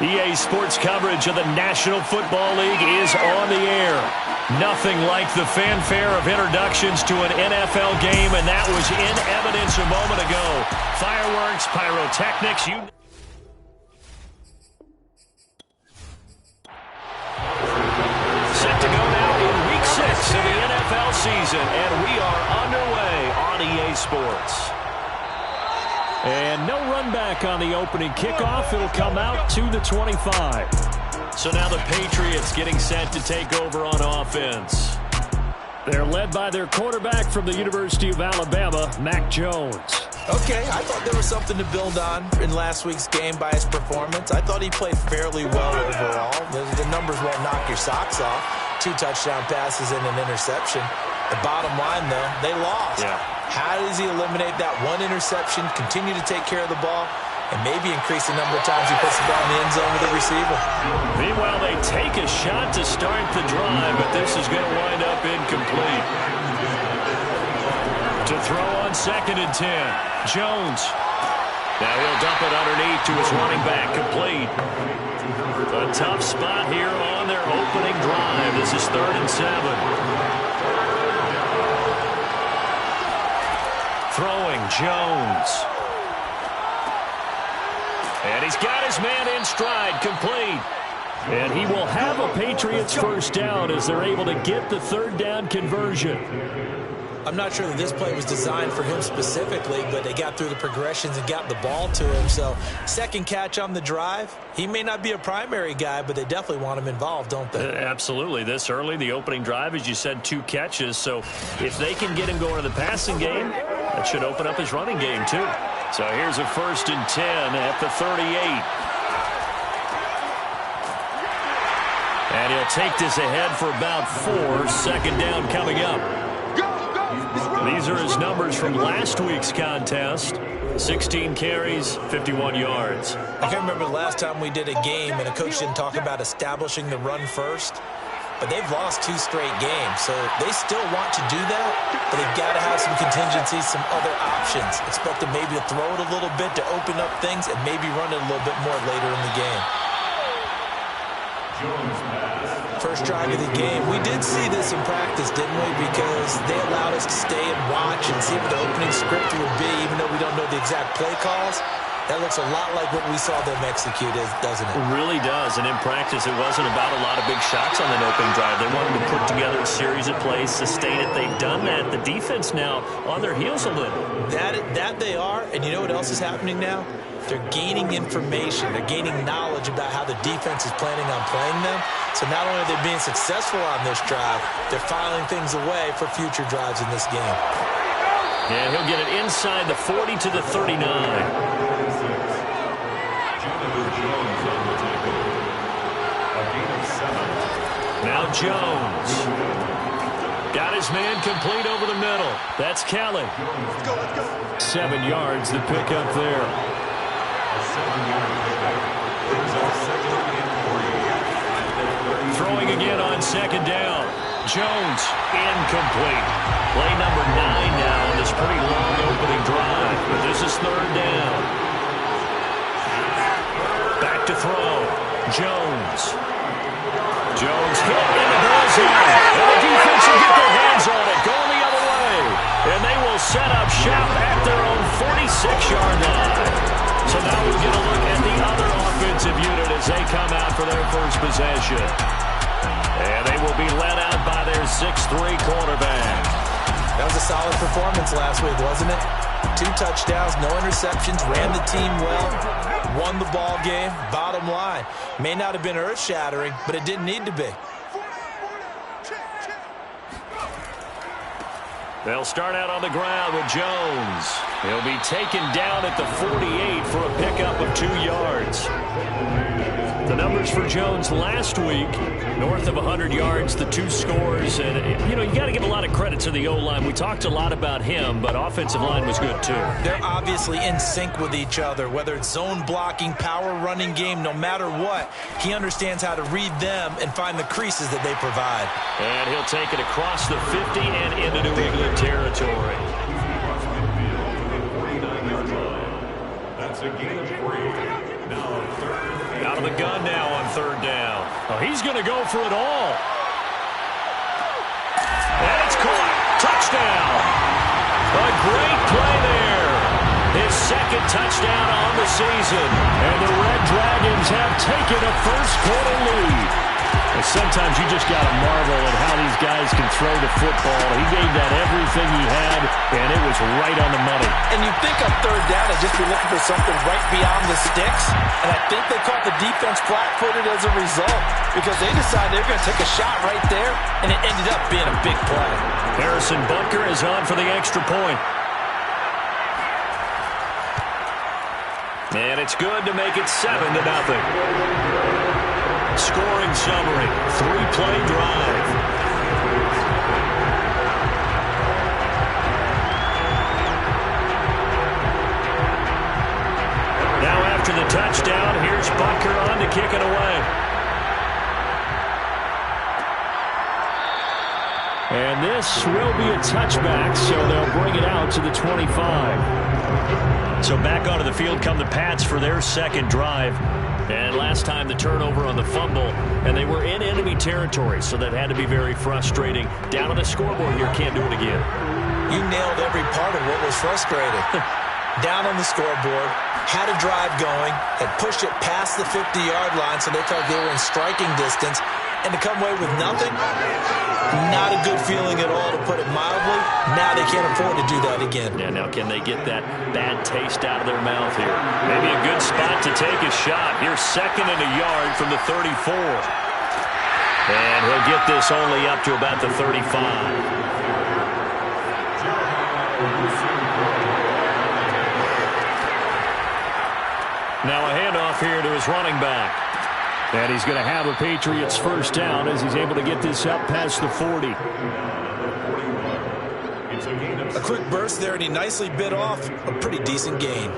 EA Sports coverage of the National Football League is on the air. Nothing like the fanfare of introductions to an NFL game, and that was in evidence a moment ago. Fireworks, pyrotechnics, set to go now in Week 6 of the NFL season, and we are underway on EA Sports. And no run back on the opening kickoff. It'll come out to the 25. So now the Patriots getting set to take over on offense. They're led by their quarterback from the University of Alabama, Mac Jones. Okay, I thought there was something to build on in last week's game by his performance. I thought he played fairly well overall. The numbers won't knock your socks off. 2 touchdown passes and an interception. The bottom line, though, they lost. Yeah. How does he eliminate that one interception, continue to take care of the ball, and maybe increase the number of times he puts the ball in the end zone with the receiver? Meanwhile, they take a shot to start the drive, but this is going to wind up incomplete. To throw on 2nd and 10, Jones. Now he'll dump it underneath to his running back, complete. A tough spot here on their opening drive. This is 3rd and 7. Throwing, Jones. And he's got his man in stride, complete. And he will have a Patriots first down as they're able to get the 3rd down conversion. I'm not sure that this play was designed for him specifically, but they got through the progressions and got the ball to him. So, 2nd catch on the drive. He may not be a primary guy, but they definitely want him involved, don't they? Absolutely. This early, the opening drive, as you said, 2 catches. So, if they can get him going to the passing game, that should open up his running game, too. So, here's a 1st and 10 at the 38. And he'll take this ahead for about 4. 2nd down coming up. These are his numbers from last week's contest. 16 carries, 51 yards. I can't remember the last time we did a game and a coach didn't talk about establishing the run first. But they've lost 2 straight games, so they still want to do that, but they've got to have some contingencies, some other options. Expect them maybe to throw it a little bit to open up things and maybe run it a little bit more later in the game. First drive of the game. We did see this in practice, didn't we? Because they allowed us to stay and watch and see what the opening script would be, even though we don't know the exact play calls. That looks a lot like what we saw them execute, doesn't it? It really does. And in practice, it wasn't about a lot of big shots on that opening drive. They wanted to put together a series of plays, sustain it. They've done that. The defense now on their heels a little. That they are. And you know what else is happening now? They're gaining information. They're gaining knowledge about how the defense is planning on playing them. So not only are they being successful on this drive, they're filing things away for future drives in this game. And he'll get it inside the 40 to the 39. Now Jones. Got his man complete over the middle. That's Kelly. 7 yards, the pickup there. Throwing again on 2nd down. Jones, incomplete. Play number 9 now on this pretty long opening drive. But this is 3rd down. Back to throw. Jones. Jones hit in the ball zone. And the defense will get their hands on it. Going the other way. And they will set up shop at their own 46-yard line. So now we'll get a look at the other offensive unit as they come out for their first possession. And they will be led out by their 6'3 quarterback. That was a solid performance last week, wasn't it? 2 touchdowns, no interceptions, ran the team well, won the ball game. Bottom line, may not have been earth-shattering, but it didn't need to be. They'll start out on the ground with Jones. He'll be taken down at the 48 for a pickup of 2 yards. The numbers for Jones last week, north of 100 yards, the 2 scores. And, you know, you got to give a lot of credit to the O-line. We talked a lot about him, but offensive line was good, too. They're obviously in sync with each other, whether it's zone blocking, power running game, no matter what. He understands how to read them and find the creases that they provide. And he'll take it across the 50 and into New England territory. That's a gain of 3. Now third. Out of the gun now on third down. Oh, he's going to go for it all. And it's caught. Touchdown. A great play there. His second touchdown on the season. And the Red Dragons have taken a first-quarter lead. And sometimes you just got to marvel at how these guys can throw the football. He gave that everything he had, and it was right on the money. And you think on third down they'd just be looking for something right beyond the sticks. And I think they caught the defense flat-footed as a result because they decided they're going to take a shot right there, and it ended up being a big play. Harrison Butker is on for the extra point. And it's good to make it 7-0. Scoring summary, 3-play drive. Now after the touchdown, here's Butker on to kick it away. And this will be a touchback, so they'll bring it out to the 25. So back onto the field come the Pats for their second drive. And last time the turnover on the fumble, and they were in enemy territory, so that had to be very frustrating. Down on the scoreboard here, can't do it again. You nailed every part of what was frustrating. Down on the scoreboard, had a drive going, had pushed it past the 50-yard line so they felt they were in striking distance, and to come away with nothing, not a good feeling at all, to put it mildly. Now they can't afford to do that again. Yeah, now can they get that bad taste out of their mouth here? Maybe a good spot to take a shot. Here's 2nd and a yard from the 34. And he'll get this only up to about the 35. Now a handoff here to his running back. And he's going to have a Patriots first down as he's able to get this up past the 40. A quick burst there, and he nicely bit off a pretty decent gain.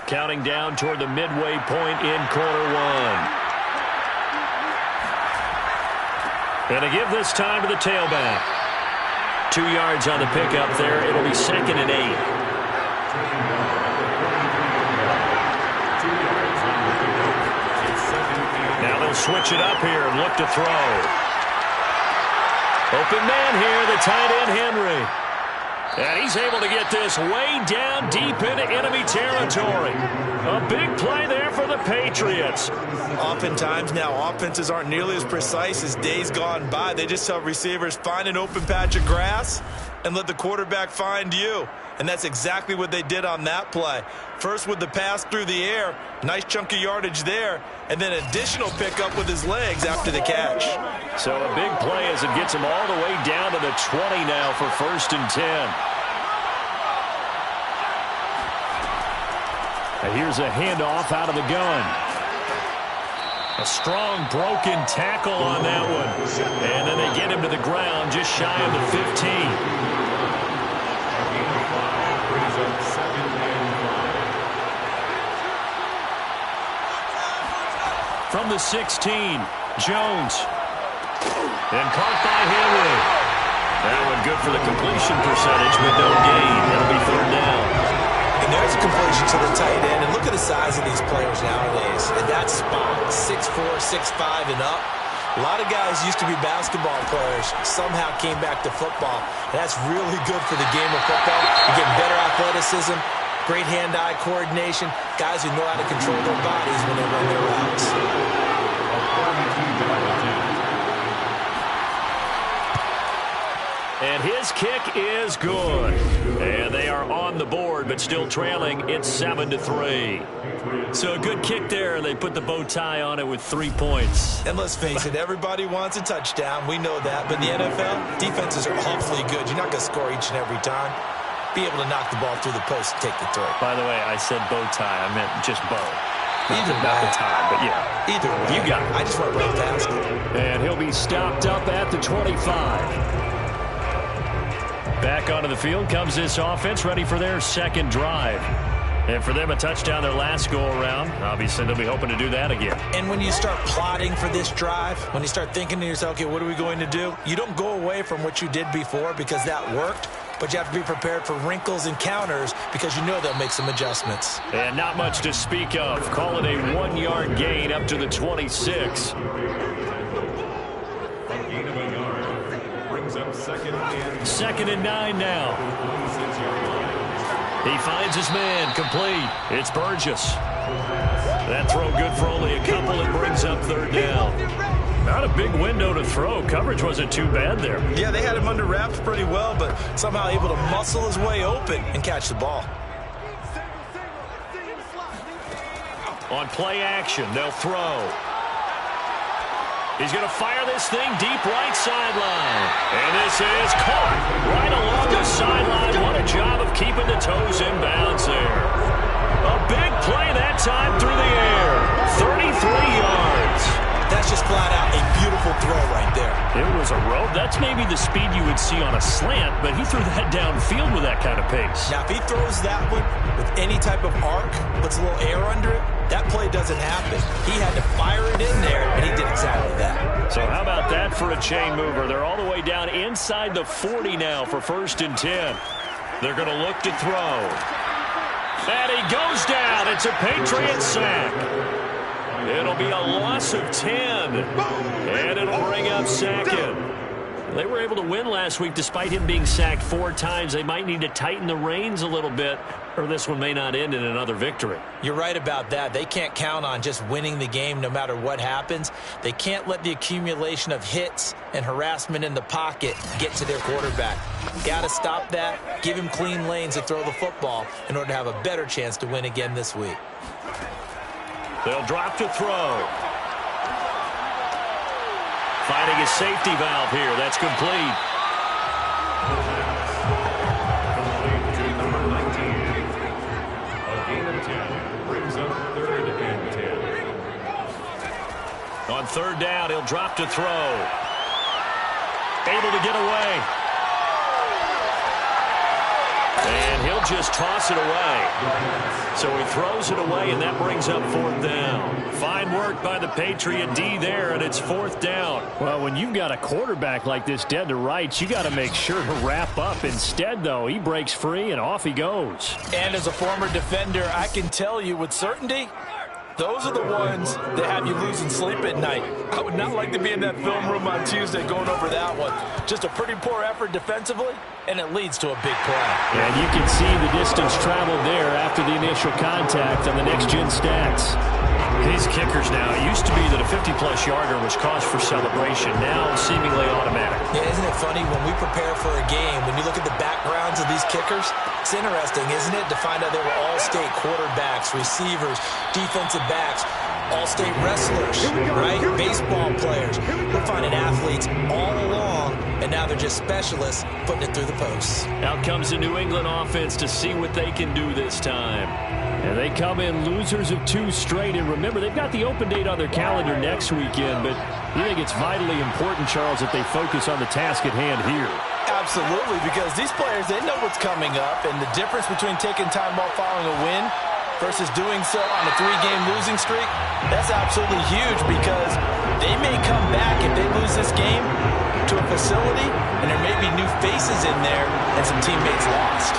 Counting down toward the midway point in quarter one. And to give this time to the tailback. 2 yards on the pickup there. It'll be 2nd and 8. Now they'll switch it up here and look to throw. Open man here, the tight end Henry. And he's able to get this way down deep into enemy territory. A big play there for the Patriots. Oftentimes now, offenses aren't nearly as precise as days gone by. They just tell receivers, find an open patch of grass and let the quarterback find you. And that's exactly what they did on that play. First with the pass through the air, nice chunk of yardage there, and then additional pickup with his legs after the catch. So a big play as it gets him all the way down to the 20 now for 1st and 10. And here's a handoff out of the gun. A strong broken tackle on that one. And then they get him to the ground just shy of the 15. From the 16, Jones. And caught by Henry. That one good for the completion percentage, but no gain. It'll be 3rd down. And there's a completion to the tight end. And look at the size of these players nowadays. In that spot, 6'4", 6'5", and up. A lot of guys used to be basketball players, somehow came back to football. And that's really good for the game of football. You get better athleticism, great hand-eye coordination, guys who know how to control their bodies when they run their routes. And his kick is good. And they are on the board, but still trailing. It's 7-3. So a good kick there. They put the bow tie on it with 3 points. And let's face it, everybody wants a touchdown. We know that. But in the NFL, defenses are awfully good. You're not going to score each and every time. Be able to knock the ball through the post and take the throw. By the way, I said bow tie. I meant just bow. Either not the tie, but yeah. Either way. You got it. I just went right past it. And he'll be stopped up at the 25. Back onto the field comes this offense, ready for their second drive. And for them, a touchdown their last go-around. Obviously, they'll be hoping to do that again. And when you start plotting for this drive, when you start thinking to yourself, okay, what are we going to do? You don't go away from what you did before because that worked, but you have to be prepared for wrinkles and counters because you know they'll make some adjustments. And not much to speak of. Call it a 1-yard gain up to the 26. A gain of a yard brings up second and 9 now. He finds his man, complete. It's Burgess. That throw good for only a couple. It brings up third down. Not a big window to throw. Coverage wasn't too bad there. Yeah, they had him under wraps pretty well, but somehow able to muscle his way open and catch the ball. On play action, they'll throw. He's going to fire this thing deep right sideline. And this is caught right along the sideline. What a job of keeping the toes in bounds there. A big play that time through the air. 33 yards. That's just flat out a beautiful throw right there. It was a rope. That's maybe the speed you would see on a slant, but he threw that downfield with that kind of pace. Now, if he throws that one with any type of arc, puts a little air under it, that play doesn't happen. He had to fire it in there, and he did exactly that. So how about that for a chain mover? They're all the way down inside the 40 now for 1st and 10. They're going to look to throw. And he goes down. It's a Patriot sack. It'll be a loss of 10. And it'll bring up second. They were able to win last week despite him being sacked 4 times. They might need to tighten the reins a little bit, or this one may not end in another victory. You're right about that. They can't count on just winning the game no matter what happens. They can't let the accumulation of hits and harassment in the pocket get to their quarterback. Got to stop that, give him clean lanes to throw the football in order to have a better chance to win again this week. They'll drop to throw. Finding a safety valve here. That's complete. Number 19. A gain of 10 brings up 3rd and 10. On 3rd down, he'll drop to throw. Able to get away. And he'll just toss it away. So he throws it away, and that brings up 4th down. Fine work by the Patriot D there, and it's 4th down. Well, when you've got a quarterback like this dead to rights, you got to make sure to wrap up. Instead, though, he breaks free, and off he goes. And as a former defender, I can tell you with certainty, those are the ones that have you losing sleep at night. I would not like to be in that film room on Tuesday going over that one. Just a pretty poor effort defensively, and it leads to a big play. And you can see the distance traveled there after the initial contact on the next-gen stats. His kickers now, it used to be that a 50-plus yarder was cause for celebration. Now seemingly automatic. Yeah, isn't it funny when we prepare for a game, when you look at the backgrounds of these kickers, it's interesting, isn't it, to find out they were all-state quarterbacks, receivers, defensive backs, all-state wrestlers, right? Baseball players. We're finding athletes all along, and now they're just specialists putting it through the posts. Out comes the New England offense to see what they can do this time. And they come in losers of 2 straight. And remember, they've got the open date on their calendar next weekend, but you think it's vitally important, Charles, that they focus on the task at hand here. Absolutely, because these players, they know what's coming up, and the difference between taking time off following a win versus doing so on a 3-game losing streak, that's absolutely huge because they may come back if they lose this game to a facility, and there may be new faces in there and some teammates lost.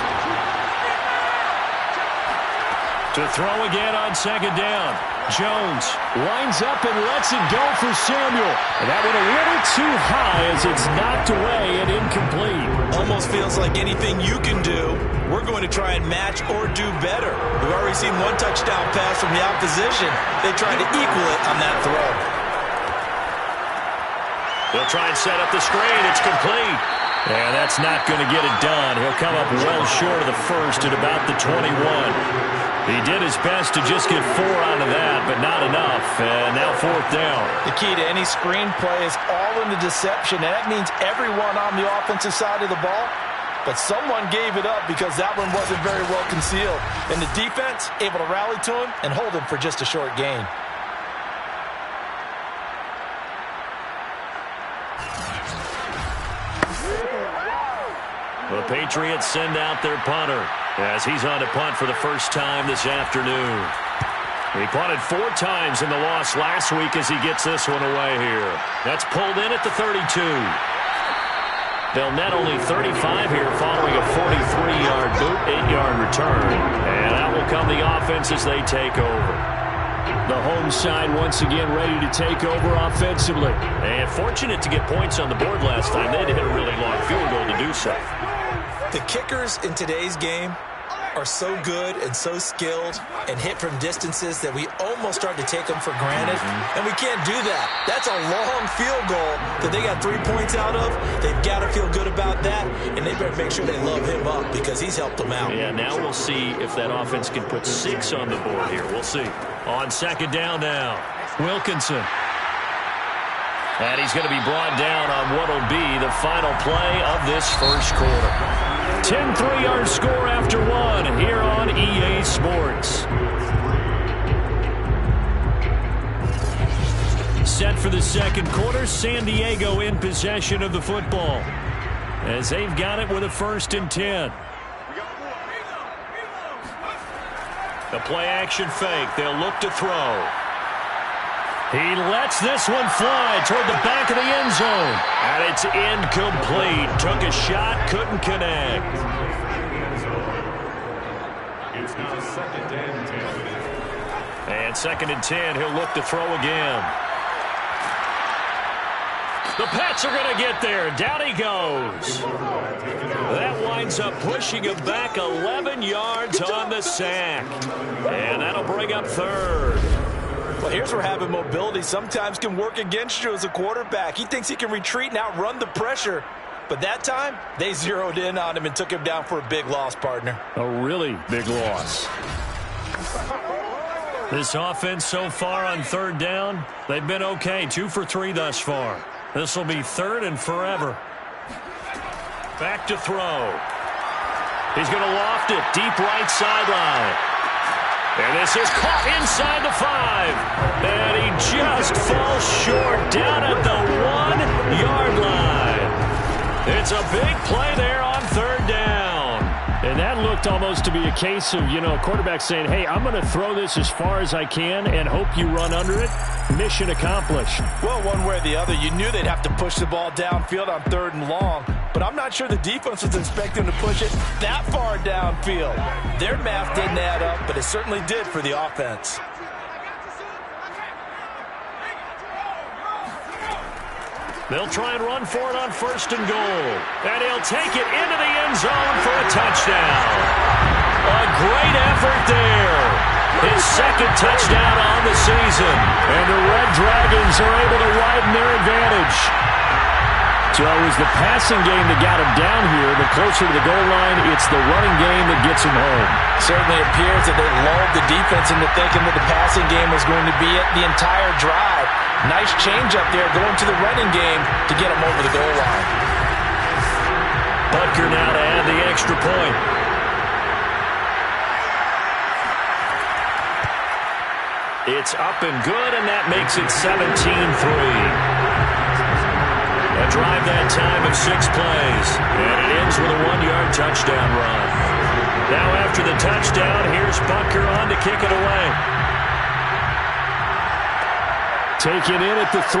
To throw again on 2nd down. Jones lines up and lets it go for Samuel. And that one a little too high as it's knocked away and incomplete. Almost feels like anything you can do, we're going to try and match or do better. We've already seen 1 touchdown pass from the opposition. They tried to equal it on that throw. They'll try and set up the screen. It's complete. And that's not going to get it done. He'll come up well short of the first at about the 21. He did his best to just get 4 out of that, but not enough. And now 4th down. The key to any screen play is all in the deception, and that means everyone on the offensive side of the ball. But someone gave it up because that one wasn't very well concealed. And the defense able to rally to him and hold him for just a short gain. The Patriots send out their punter as he's on to punt for the first time this afternoon. He punted 4 times in the loss last week as he gets this one away here. That's pulled in at the 32. They'll net only 35 here following a 43-yard boot, 8-yard return. And out will come the offense as they take over. The home side once again ready to take over offensively. And fortunate to get points on the board last time. They had to hit a really long field goal to do so. The kickers in today's game are so good and so skilled and hit from distances that we almost start to take them for granted. And we can't do that. That's a long field goal that they got 3 points out of. They've got to feel good about that, and they better make sure they love him up because he's helped them out. Yeah, now we'll see if that offense can put 6 on the board here. We'll see. On second down now, Wilkinson. And he's going to be brought down on what will be the final play of this first quarter. 10 3-yard score after 1 here on EA Sports. Set for the second quarter, San Diego in possession of the football as they've got it with a 1st and 10. The play action fake. They'll look to throw. He lets this one fly toward the back of the end zone. And it's incomplete. Took a shot, couldn't connect. It's now 2nd and 10. And 2nd and 10, he'll look to throw again. The Pats are going to get there. Down he goes. That winds up pushing him back 11 yards on the sack. And that'll bring up 3rd. Well, here's where having mobility sometimes can work against you as a quarterback. He thinks he can retreat and outrun the pressure. But that time, they zeroed in on him and took him down for a big loss, partner. A really big loss. This offense so far on 3rd down, they've been okay. 2 for 3 thus far. This will be 3rd and forever. Back to throw. He's going to loft it deep right sideline. And this is caught inside the 5. And he just falls short down at the 1-yard line. It's a big play there on 3rd down. And that looked almost to be a case of, a quarterback saying, hey, I'm going to throw this as far as I can and hope you run under it. Mission accomplished. Well, one way or the other, you knew they'd have to push the ball downfield on 3rd and long. But I'm not sure the defense was expecting to push it that far downfield. Their math didn't add up, but it certainly did for the offense. They'll try and run for it on 1st and goal. And he'll take it into the end zone for a touchdown. A great effort there. His 2nd touchdown on the season. And the Red Dragons are able to widen their advantage. So it was the passing game that got him down here, but closer to the goal line, it's the running game that gets him home. Certainly appears that they lulled the defense into thinking that the passing game was going to be it the entire drive. Nice change up there going to the running game to get him over the goal line. Butker now to add the extra point. It's up and good, and that makes it 17-3. A drive that time of 6 plays, and it ends with a 1-yard touchdown run. Now after the touchdown, here's Butker on to kick it away. Taken in at the 3.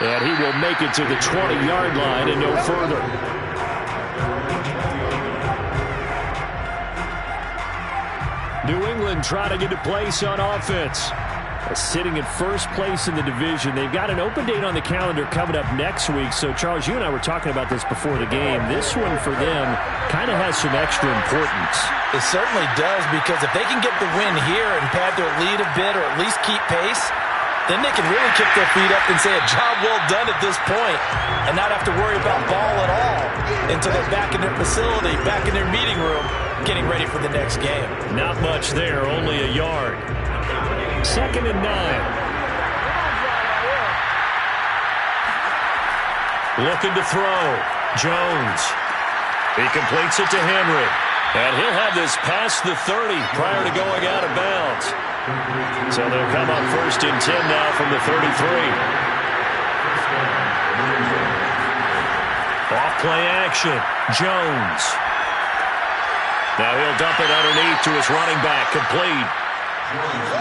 And he will make it to the 20-yard line and no further. New England trying to get a place on offense. Sitting in 1st place in the division. They've got an open date on the calendar coming up next week. So, Charles, you and I were talking about this before the game. This one for them kind of has some extra importance. It certainly does, because if they can get the win here and pad their lead a bit or at least keep pace, then they can really kick their feet up and say a job well done at this point and not have to worry about ball at all until they're back in their facility, back in their meeting room, getting ready for the next game. Not much there, only a yard. 2nd and 9. Looking to throw. Jones. He completes it to Henry. And he'll have this past the 30 prior to going out of bounds. So they'll come up 1st and 10 now from the 33. Off play action. Jones. Now he'll dump it underneath to his running back. Complete.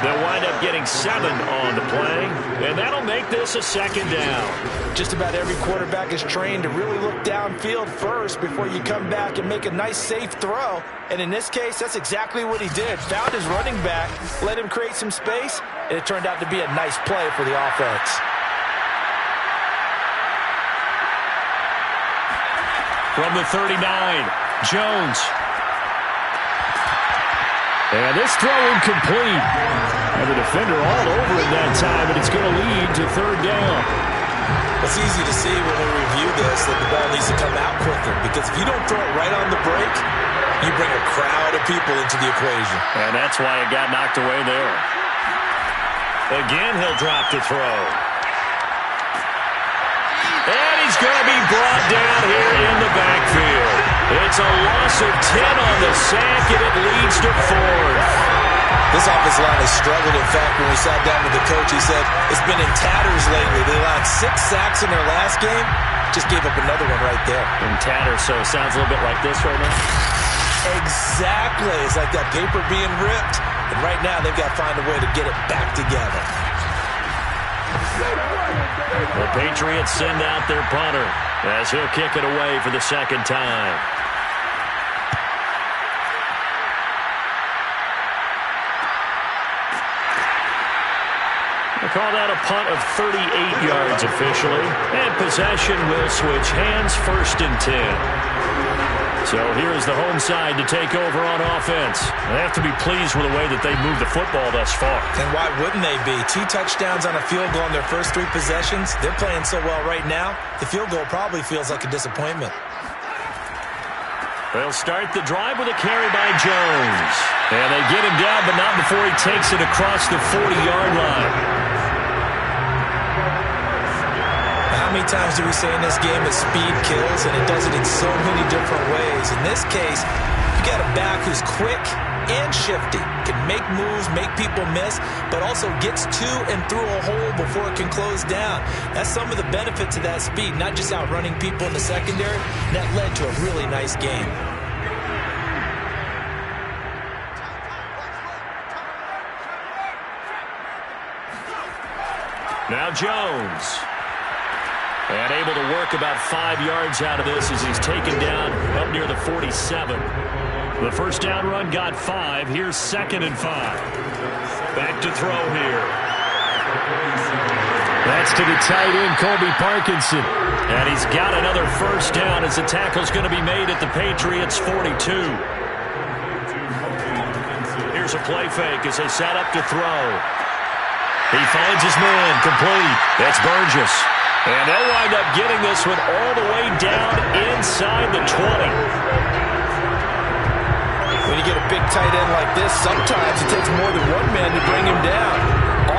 They'll wind up getting 7 on the play, and that'll make this a second down. Just about every quarterback is trained to really look downfield first before you come back and make a nice, safe throw. And in this case, that's exactly what he did. Found his running back, let him create some space, and it turned out to be a nice play for the offense. From the 39, Jones. And this throw incomplete. And the defender all over it that time, and it's going to lead to third down. It's easy to see when we review this that the ball needs to come out quicker, because if you don't throw it right on the break, you bring a crowd of people into the equation. And that's why it got knocked away there. Again, he'll drop to throw. And he's going to be brought down here in the backfield. It's a loss of 10 on the sack, and it leads to 4th. This offensive line has struggled. In fact, when we sat down with the coach, he said it's been in tatters lately. They allowed 6 sacks in their last game. Just gave up another one right there. In tatters, so it sounds a little bit like this right now? Exactly. It's like that paper being ripped. And right now, they've got to find a way to get it back together. The Patriots send out their punter as he'll kick it away for the second time. They call that a punt of 38 yards officially. And possession will switch hands, 1st and 10. So here's the home side to take over on offense. They have to be pleased with the way that they've moved the football thus far. And why wouldn't they be? 2 touchdowns on a field goal in their first 3 possessions. They're playing so well right now, the field goal probably feels like a disappointment. They'll start the drive with a carry by Jones. And they get him down, but not before he takes it across the 40-yard line. How many times do we say in this game that speed kills, and it does it in so many different ways? In this case, you got a back who's quick and shifty, can make moves, make people miss, but also gets to and through a hole before it can close down. That's some of the benefits of that speed, not just outrunning people in the secondary. That led to a really nice game. Now Jones. And able to work about 5 yards out of this as he's taken down up near the 47. The first down run got 5. Here's 2nd and 5. Back to throw here. That's to the tight end, Colby Parkinson. And he's got another first down as the tackle's going to be made at the Patriots' 42. Here's a play fake as they set up to throw. He finds his man, complete. That's Burgess. And they'll wind up getting this one all the way down inside the 20. When you get a big tight end like this, sometimes it takes more than one man to bring him down.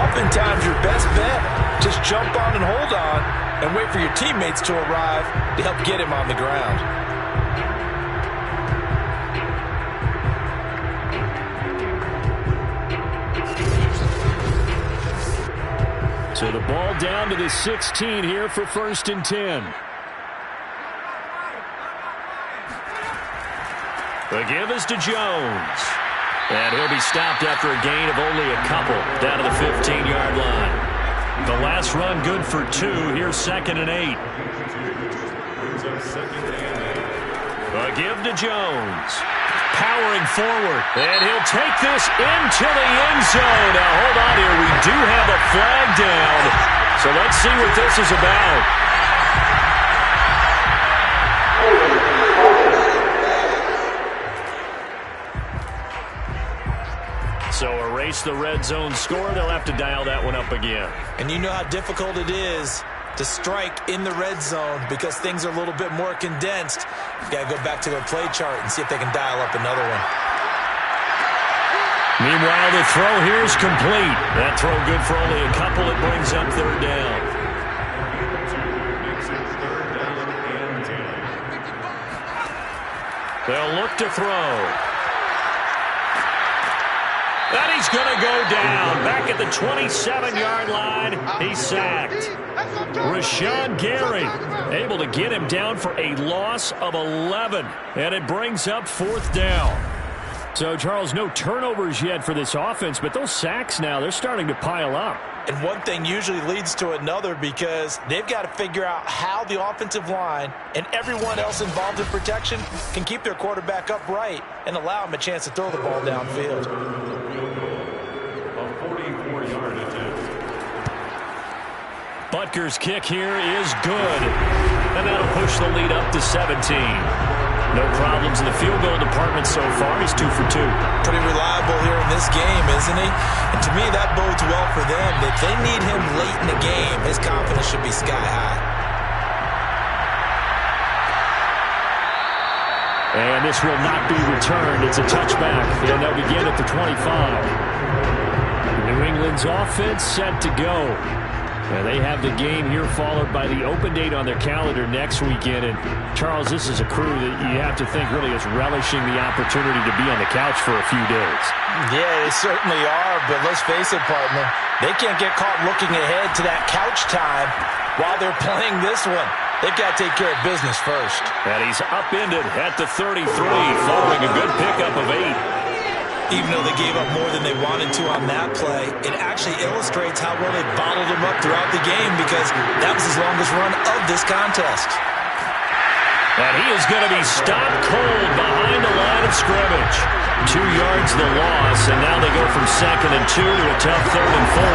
Oftentimes, your best bet, just jump on and hold on and wait for your teammates to arrive to help get him on the ground. So the ball down to the 16 here for 1st and 10. The give is to Jones. And he'll be stopped after a gain of only a couple down to the 15-yard line. The last run good for 2. Here's 2nd and 8. The give to Jones. Powering forward, and he'll take this into the end zone. Now, hold on here. We do have a flag down, so let's see what this is about. So erase the red zone score. They'll have to dial that one up again. And you know how difficult it is to strike in the red zone because things are a little bit more condensed. You got to go back to their play chart and see if they can dial up another one. Meanwhile, the throw here is complete. That throw good for only a couple. It brings up 3rd down. They'll look to throw. And he's going to go down. Back at the 27-yard line, he's sacked. Rashawn Gary able to get him down for a loss of 11. And it brings up 4th down. So, Charles, no turnovers yet for this offense, but those sacks now, they're starting to pile up. And one thing usually leads to another because they've got to figure out how the offensive line and everyone else involved in protection can keep their quarterback upright and allow him a chance to throw the ball downfield. A 44-yard attempt. Butker's kick here is good. And that'll push the lead up to 17. No problems in the field goal department so far. He's 2 for 2. Pretty reliable here in this game, isn't he? And to me, that bodes well for them. If they need him late in the game, his confidence should be sky high. And this will not be returned. It's a touchback, and they'll begin at the 25. New England's offense set to go. And they have the game here followed by the open date on their calendar next weekend. And, Charles, this is a crew that you have to think really is relishing the opportunity to be on the couch for a few days. Yeah, they certainly are, but let's face it, partner. They can't get caught looking ahead to that couch time while they're playing this one. They've got to take care of business first. And he's upended at the 33 following a good pickup of 8. Even though they gave up more than they wanted to on that play, it actually illustrates how well they bottled him up throughout the game because that was his longest run of this contest. And he is going to be stopped cold behind the line of scrimmage. 2 yards the loss, and now they go from 2nd and 2 to a tough 3rd and 4.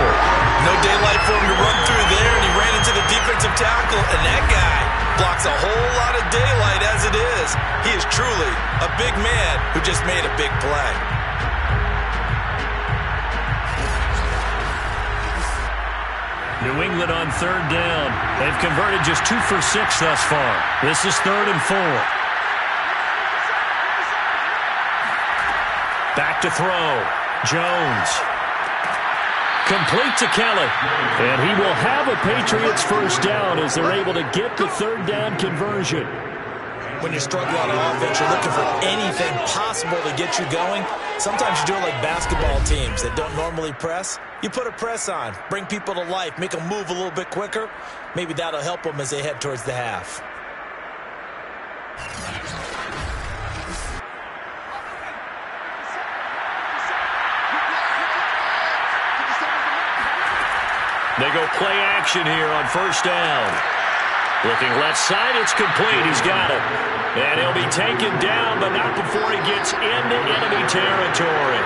No daylight for him to run through there, and he ran into the defensive tackle, and that guy blocks a whole lot of daylight as it is. He is truly a big man who just made a big play. New England on 3rd down. They've converted just 2 for 6 thus far. This is 3rd and 4. Back to throw. Jones. Complete to Kelly. And he will have a Patriots first down as they're able to get the 3rd down conversion. When you're struggling on offense, you're looking for anything possible to get you going. Sometimes you do it like basketball teams that don't normally press. You put a press on, bring people to life, make them move a little bit quicker. Maybe that'll help them as they head towards the half. They go play action here on 1st down. Looking left side, it's complete. He's got it. And he'll be taken down, but not before he gets into enemy territory.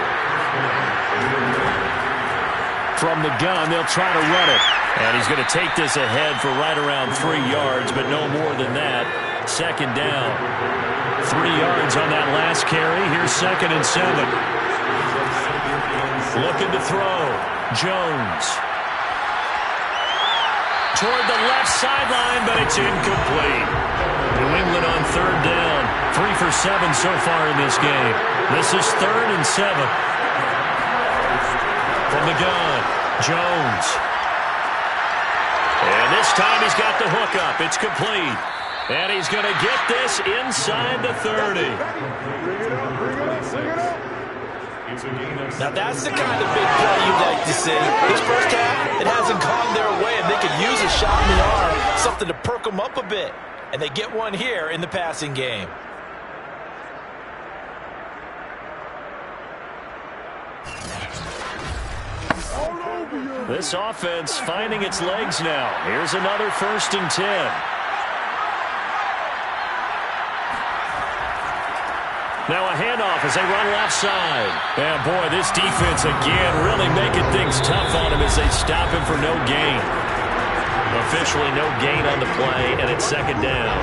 From the gun, they'll try to run it. And he's going to take this ahead for right around 3 yards, but no more than that. 2nd down. 3 yards on that last carry. Here's 2nd and 7. Looking to throw. Jones. Toward the left sideline, but it's incomplete. New England on 3rd down. 3 for 7 so far in this game. This is 3rd and 7. From the gun, Jones. And this time he's got the hook up. It's complete. And he's going to get this inside the 30. Now that's the kind of big play you'd like to see. This first half, it hasn't gone their way, and they could use a shot in the arm, something to perk them up a bit. And they get one here in the passing game. This offense finding its legs now. Here's another 1st and 10. Now a handoff as they run left side. And boy, this defense again really making things tough on him as they stop him for no gain. Officially no gain on the play, and it's 2nd down.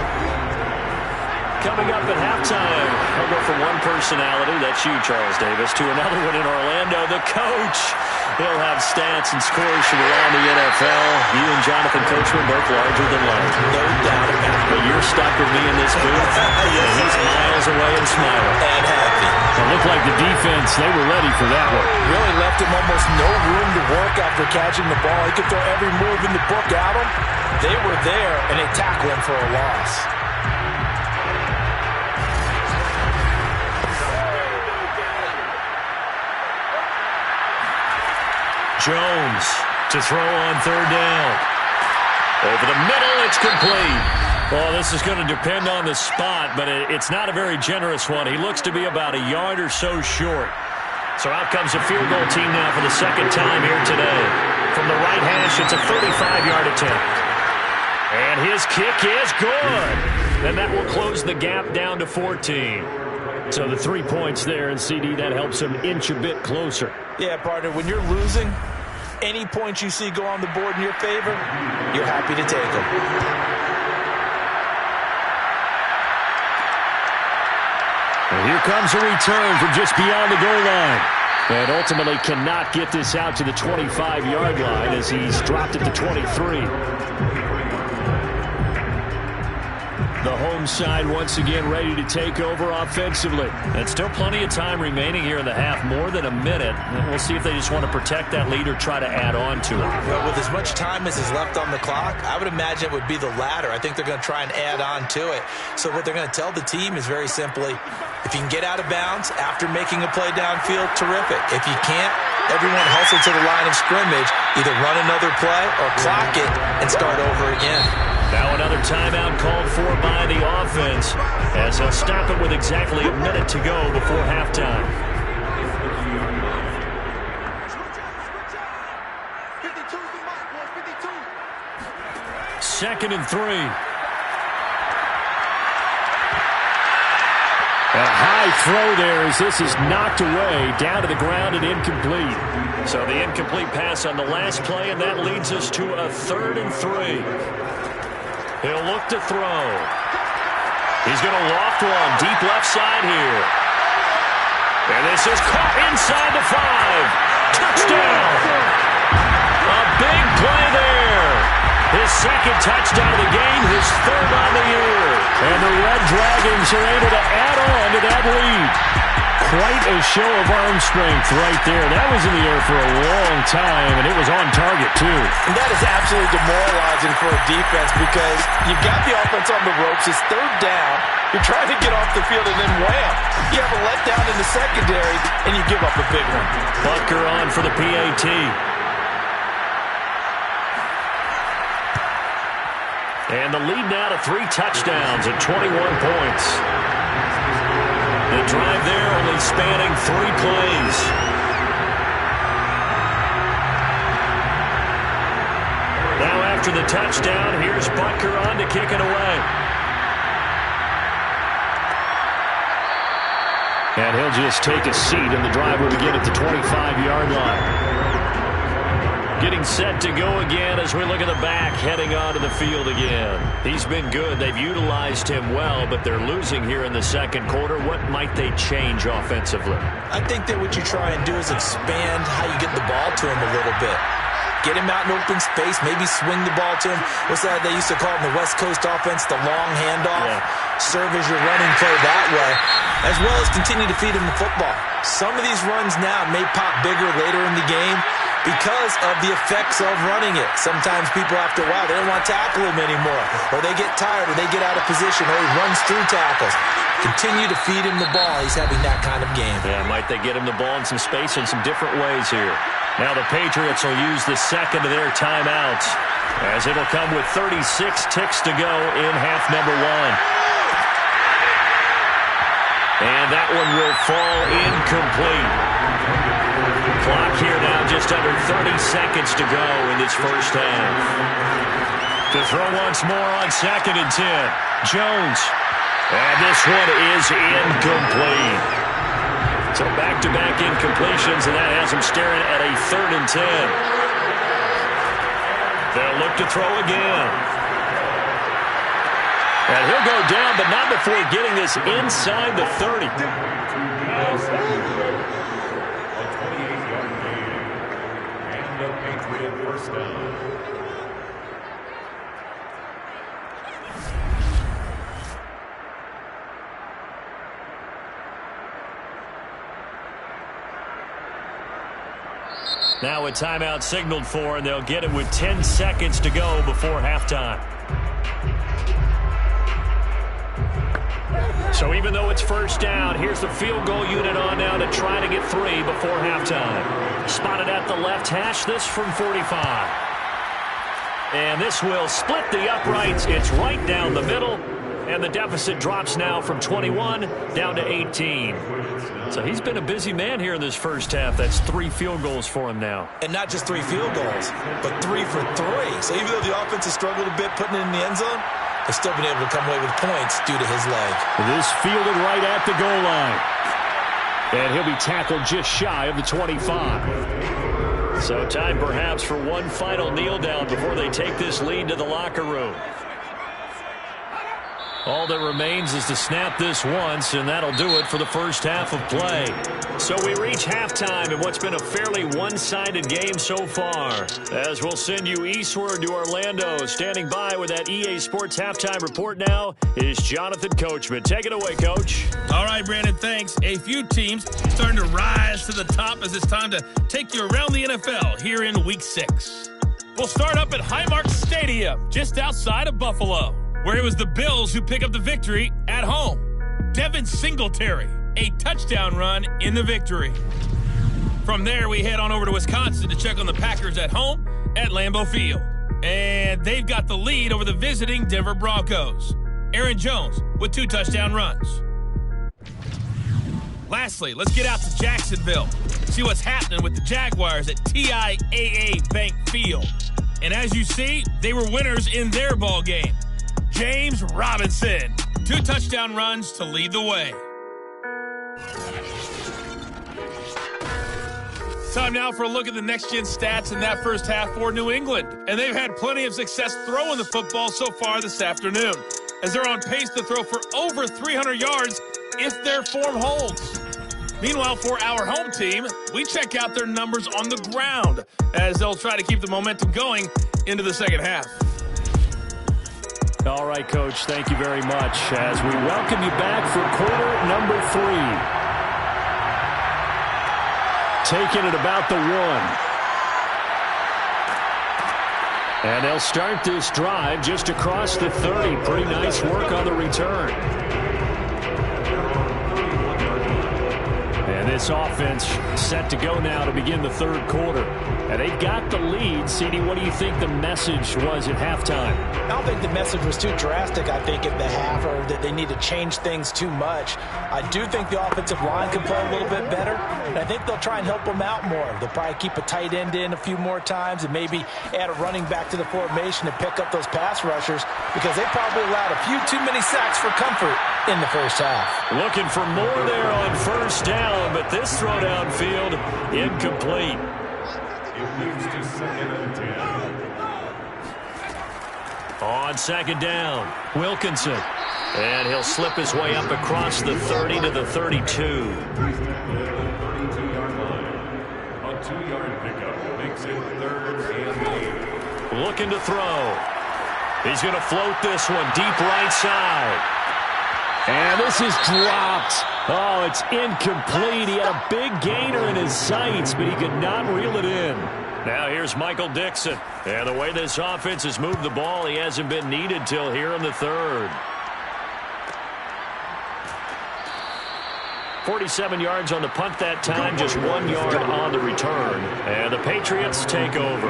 Coming up at halftime, I'll go from one personality, that's you, Charles Davis, to another one in Orlando, the coach. He'll have stats and scores from around the NFL. You and Jonathan Coachman both larger than life. No doubt about it. But you're stuck with me in this booth. Yes, he's miles away and smiling. And happy. It looked like the defense, they were ready for that one. Really left him almost no room to work after catching the ball. He could throw every move in the book at him. They were there, and they tackled him for a loss. Jones to throw on 3rd down. Over the middle, it's complete. Well, this is going to depend on the spot, but it's not a very generous one. He looks to be about a yard or so short. So out comes a field goal team now for the second time here today. From the right hash, it's a 35-yard attempt. And his kick is good. And that will close the gap down to 14. So the 3 points there, and CD, that helps him inch a bit closer. Yeah, partner, when you're losing, any points you see go on the board in your favor, you're happy to take them. And here comes a return from just beyond the goal line. And ultimately cannot get this out to the 25-yard line as he's dropped it to 23. The home side once again ready to take over offensively. And still plenty of time remaining here in the half, more than a minute. And we'll see if they just want to protect that lead or try to add on to it. Well, with as much time as is left on the clock, I would imagine it would be the latter. I think they're going to try and add on to it. So what they're going to tell the team is very simply, if you can get out of bounds after making a play downfield, terrific. If you can't, everyone hustle to the line of scrimmage, either run another play or clock it and start over again. Now another timeout called for by the offense as he'll stop it with exactly a minute to go before halftime. Second and 3. A high throw there as this is knocked away, down to the ground and incomplete. So the incomplete pass on the last play, and that leads us to a 3rd and 3. He'll look to throw. He's going to loft one deep left side here. And this is caught inside the 5. Touchdown. A big play there. His second touchdown of the game, his 3rd on the year. And the Red Dragons are able to add on to that lead. Quite a show of arm strength right there. That was in the air for a long time, and it was on target, too. And that is absolutely demoralizing for a defense because you've got the offense on the ropes. It's 3rd down. You're trying to get off the field, and then wham, you have a letdown in the secondary, and you give up a big one. Butker on for the PAT. And the lead now to 3 touchdowns and 21 points. The drive there only spanning 3 plays. Now after the touchdown, here's Butker on to kick it away. And he'll just take a seat, and the drive will begin at the 25-yard line. Getting set to go again as we look at the back, heading onto the field again. He's been good. They've utilized him well, but they're losing here in the second quarter. What might they change offensively? I think that what you try and do is expand how you get the ball to him a little bit. Get him out in open space, maybe swing the ball to him. What's that they used to call it in the West Coast offense, the long handoff? Yeah. Serve as your running play that way, as well as continue to feed him the football. Some of these runs now may pop bigger later in the game because of the effects of running it. Sometimes people, after a while, they don't want to tackle him anymore, or they get tired, or they get out of position, or he runs through tackles. Continue to feed him the ball. He's having that kind of game. Yeah, might they get him the ball in some space in some different ways here. Now the Patriots will use the second of their timeouts, as it'll come with 36 ticks to go in half number 1. And that one will fall incomplete. Clock here now just under 30 seconds to go in this first half. To throw once more on 2nd and 10. Jones. And this one is incomplete. So back-to-back incompletions, and that has him staring at a 3rd and 10. They'll look to throw again. And he'll go down, but not before getting this inside the 30. First down. Now a timeout signaled for, and they'll get it with 10 seconds to go before halftime. So even though it's first down, here's the field goal unit on now to try to get 3 before halftime. Spotted at the left hash, this from 45. And this will split the uprights. It's right down the middle. And the deficit drops now from 21 down to 18. So he's been a busy man here in this first half. That's 3 field goals for him now. And not just 3 field goals, but 3 for 3. So even though the offense has struggled a bit putting it in the end zone, they've still been able to come away with points due to his leg. This fielded right at the goal line. And he'll be tackled just shy of the 25. So time perhaps for one final kneel down before they take this lead to the locker room. All that remains is to snap this once, and that'll do it for the first half of play. So we reach halftime in what's been a fairly one-sided game so far. As we'll send you eastward to Orlando. Standing by with that EA Sports halftime report now is Jonathan Coachman. Take it away, Coach. All right, Brandon, thanks. A few teams starting to rise to the top as it's time to take you around the NFL here in Week 6. We'll start up at Highmark Stadium, just outside of Buffalo, where it was the Bills who pick up the victory at home. Devin Singletary, a touchdown run in the victory. From there, we head on over to Wisconsin to check on the Packers at home at Lambeau Field. And they've got the lead over the visiting Denver Broncos. Aaron Jones with 2 touchdown runs. Lastly, let's get out to Jacksonville, see what's happening with the Jaguars at TIAA Bank Field. And as you see, they were winners in their ball game. James Robinson, 2 touchdown runs to lead the way. Time now for a look at the next-gen stats in that first half for New England. And they've had plenty of success throwing the football so far this afternoon, as they're on pace to throw for over 300 yards if their form holds. Meanwhile, for our home team, we check out their numbers on the ground, as they'll try to keep the momentum going into the second half. All right, Coach, thank you very much as we welcome you back for quarter number 3. Taking it about the 1. And they'll start this drive just across the 30. Pretty nice work on the return. And this offense set to go now to begin the third quarter. And they've got the lead. CD, what do you think the message was at halftime? I don't think the message was too drastic, I think, at the half, or that they need to change things too much. I do think the offensive line can play a little bit better, and I think they'll try and help them out more. They'll probably keep a tight end in a few more times and maybe add a running back to the formation to pick up those pass rushers, because they probably allowed a few too many sacks for comfort in the first half. Looking for more there on first down, but this throw downfield incomplete. It moves to 2nd and 10. On 2nd down, Wilkinson. And he'll slip his way up across the 30 to the 32. 32-yard line. A 2-yard pickup makes it 3rd and 8. Looking to throw. He's going to float this one deep right side. And this is dropped. Oh, it's incomplete. He had a big gainer in his sights, but he could not reel it in. Now here's Michael Dixon. And the way this offense has moved the ball, he hasn't been needed till here in the 3rd. 47 yards on the punt that time, just 1 yard on the return. And the Patriots take over.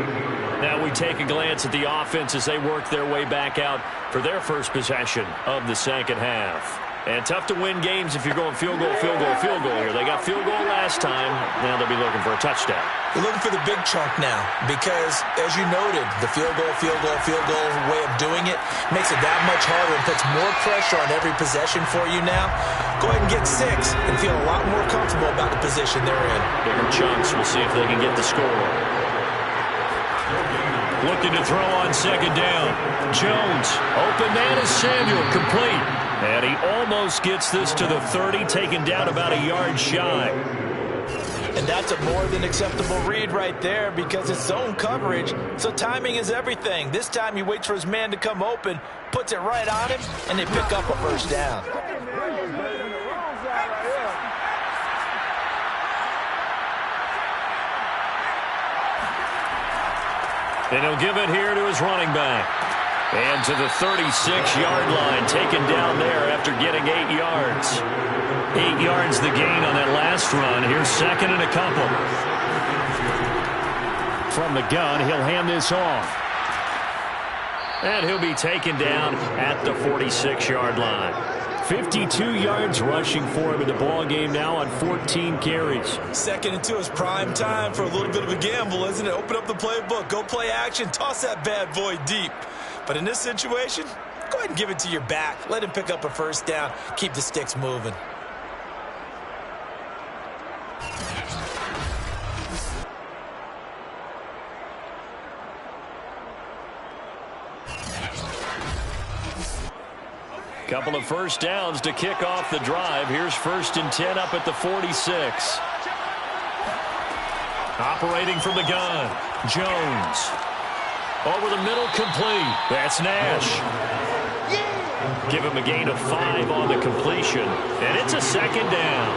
Now we take a glance at the offense as they work their way back out for their first possession of the second half. And tough to win games if you're going field goal, field goal, field goal here. They got field goal last time. Now they'll be looking for a touchdown. They're looking for the big chunk now because, as you noted, the field goal way of doing it makes it that much harder and puts more pressure on every possession for you now. Go ahead and get 6 and feel a lot more comfortable about the position they're in. Bigger chunks. We'll see if they can get the score. Looking to throw on 2nd down. Jones. Open man is Samuel. Complete. And he almost gets this to the 30, taken down about a yard shy. And that's a more than acceptable read right there because it's zone coverage, so timing is everything. This time he waits for his man to come open, puts it right on him, and they pick up a first down. And he'll give it here to his running back. And to the 36-yard line, taken down there after getting 8 yards. 8 yards the gain on that last run. Here's 2nd and a couple. From the gun, he'll hand this off. And he'll be taken down at the 46-yard line. 52 yards rushing for him in the ball game now on 14 carries. 2nd and 2 is prime time for a little bit of a gamble, isn't it? Open up the playbook, go play action, toss that bad boy deep. But in this situation, go ahead and give it to your back. Let him pick up a first down. Keep the sticks moving. Couple of first downs to kick off the drive. Here's 1st and 10 up at the 46. Operating from the gun, Jones. Over the middle, complete. That's Nash. Give him a gain of 5 on the completion. And it's a 2nd down.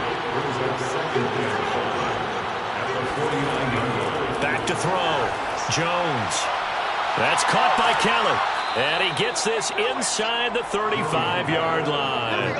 Back to throw. Jones. That's caught by Kelly. And he gets this inside the 35-yard line.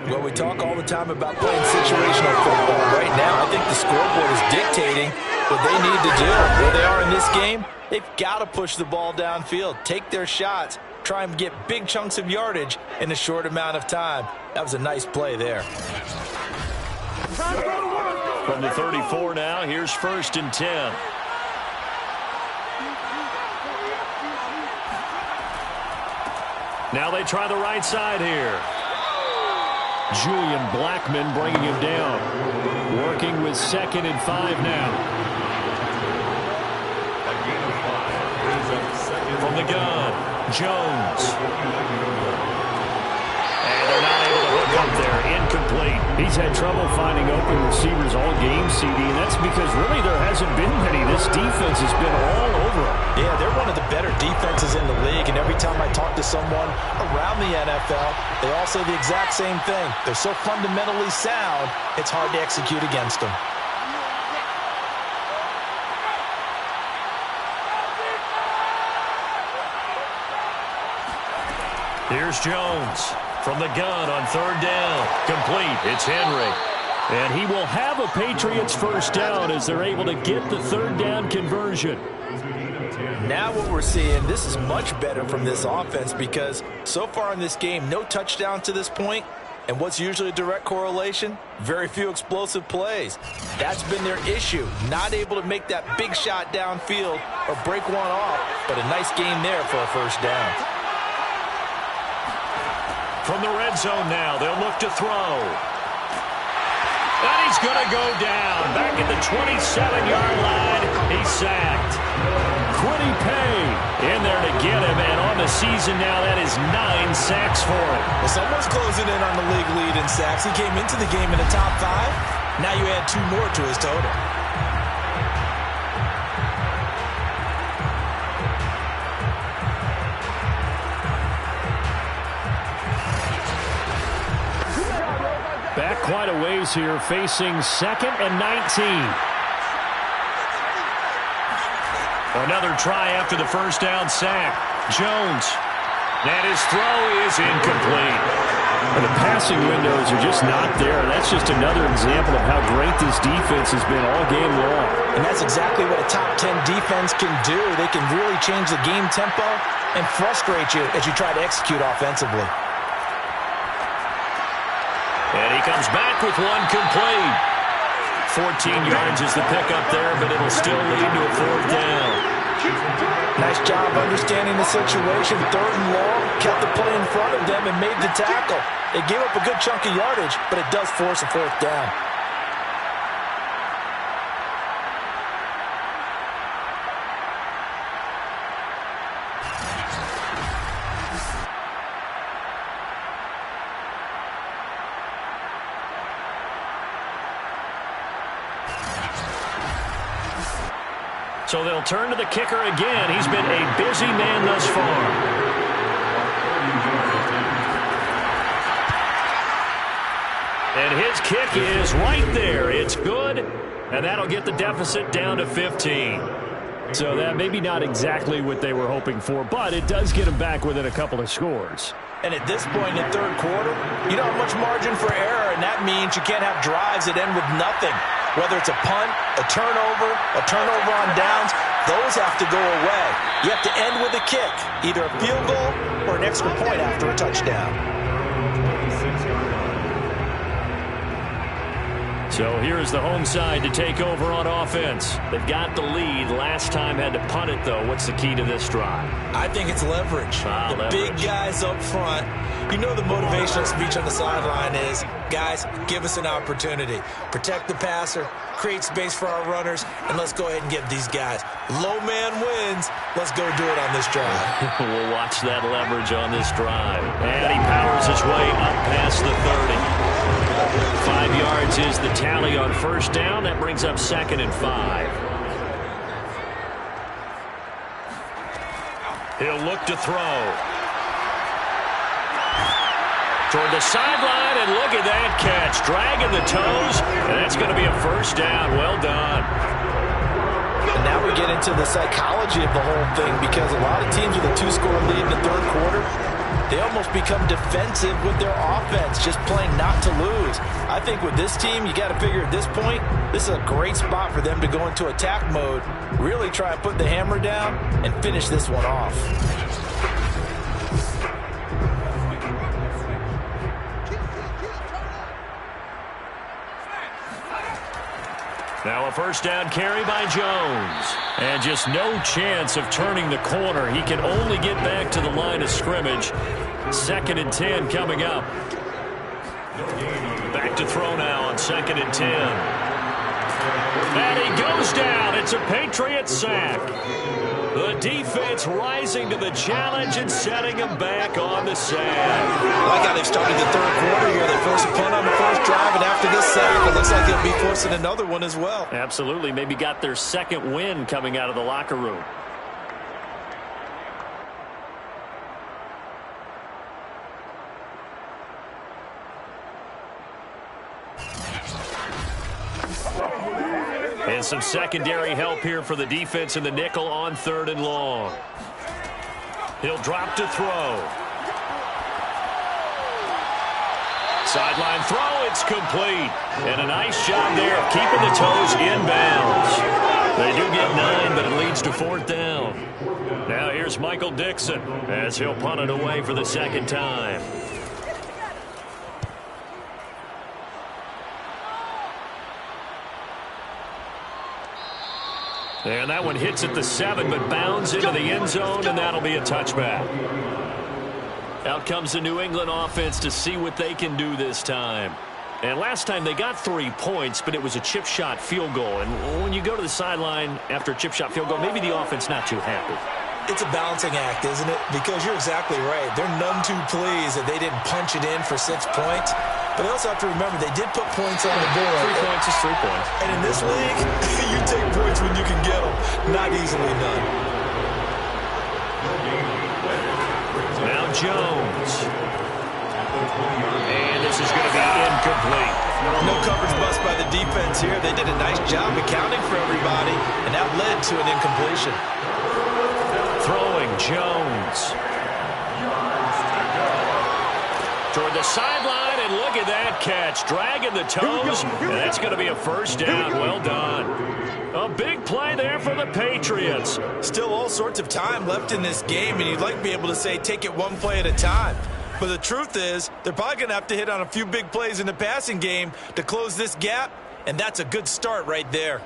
Well, we talk all the time about playing situational football. Right now, I think the scoreboard is dictating what they need to do. Where they are in this game, they've got to push the ball downfield, take their shots, try and get big chunks of yardage in a short amount of time. That was a nice play there. From the 34 now, here's 1st and 10. Now they try the right side here. Julian Blackman bringing him down. Working with 2nd and 5 now. From the gun, Jones. And they're not able to hook up there. Incomplete. He's had trouble finding open receivers all game, CD, and that's because really there hasn't been many. This defense has been all over them. Yeah, they're one of the better defenses in the league, and every time I talk to someone around the NFL, they all say the exact same thing. They're so fundamentally sound, it's hard to execute against them. Here's Jones from the gun on 3rd down. Complete. It's Henry. And he will have a Patriots first down as they're able to get the 3rd down conversion. Now what we're seeing, this is much better from this offense because so far in this game, no touchdown to this point. And what's usually a direct correlation? Very few explosive plays. That's been their issue. Not able to make that big shot downfield or break one off, but a nice gain there for a first down. From the red zone now, they'll look to throw. And he's going to go down. Back at the 27-yard line, he's sacked. Quiddy Pay in there to get him, and on the season now, that is 9 sacks for him. Well, someone's closing in on the league lead in sacks. He came into the game in the top 5. Now you add 2 more to his total. Back quite a ways here, facing 2nd and 19. Another try after the first down sack. Jones. And his throw is incomplete. The passing windows are just not there. That's just another example of how great this defense has been all game long. And that's exactly what a top 10 defense can do. They can really change the game tempo and frustrate you as you try to execute offensively. And he comes back with one complete. 14 yards is the pickup there, but it'll still lead to a 4th down. Nice job understanding the situation. 3rd and long, kept the play in front of them and made the tackle. They gave up a good chunk of yardage, but it does force a 4th down. So they'll turn to the kicker again. He's been a busy man thus far. And his kick is right there. It's good, and that'll get the deficit down to 15. So that maybe not exactly what they were hoping for, but it does get them back within a couple of scores. And at this point in the 3rd quarter, you don't have much margin for error, and that means you can't have drives that end with nothing. Whether it's a punt, a turnover on downs, those have to go away. You have to end with a kick, either a field goal or an extra point after a touchdown. So here's the home side to take over on offense. They've got the lead. Last time had to punt it, though. What's the key to this drive? I think it's leverage. Big guys up front. You know the motivational speech on the sideline is, guys, give us an opportunity. Protect the passer, create space for our runners, and let's go ahead and get these guys. Low man wins. Let's go do it on this drive. We'll watch that leverage on this drive. And he powers his way up past the 30. 5 yards is the tally on first down. That brings up 2nd and 5. He'll look to throw. Toward the sideline, and look at that catch. Dragging the toes, and that's going to be a first down. Well done. And now we get into the psychology of the whole thing, because a lot of teams with a 2-score lead in the third quarter, they almost become defensive with their offense, just playing not to lose. I think with this team, you got to figure at this point, this is a great spot for them to go into attack mode, really try and put the hammer down and finish this one off. Now a first down carry by Jones. And just no chance of turning the corner. He can only get back to the line of scrimmage. 2nd and 10 coming up. Back to throw now on 2nd and 10. And he goes down. It's a Patriots sack. The defense rising to the challenge and setting him back on the sack. I like how they've started the third quarter here. They forced a punt on the first drive, and after this sack, it looks like they'll be forcing another one as well. Absolutely. Maybe got their second win coming out of the locker room. And some secondary help here for the defense in the nickel on 3rd and long. He'll drop to throw. Sideline throw, it's complete. And a nice job there of keeping the toes in bounds. They do get 9, but it leads to 4th down. Now here's Michael Dixon as he'll punt it away for the 2nd time. And that one hits at the 7, but bounds into the end zone, and that'll be a touchback. Out comes the New England offense to see what they can do this time. And last time they got 3 points, but it was a chip shot field goal. And when you go to the sideline after a chip shot field goal, maybe the offense not too happy. It's a balancing act, isn't it? Because you're exactly right. They're none too pleased that they didn't punch it in for 6 points. But they also have to remember they did put points on the board. 3 points is 3 points. And in this league, you take points when you can get them. Not easily done. Now Jones. And this is going to be incomplete. No coverage bust by the defense here. They did a nice job accounting for everybody, and that led to an incompletion. Throwing Jones. Toward the sideline, and look at that catch. Dragging the toes, and that's going to be a first down. Well done. A big play there for the Patriots. Still all sorts of time left in this game, and you'd like to be able to say take it one play at a time. But the truth is, they're probably going to have to hit on a few big plays in the passing game to close this gap, and that's a good start right there.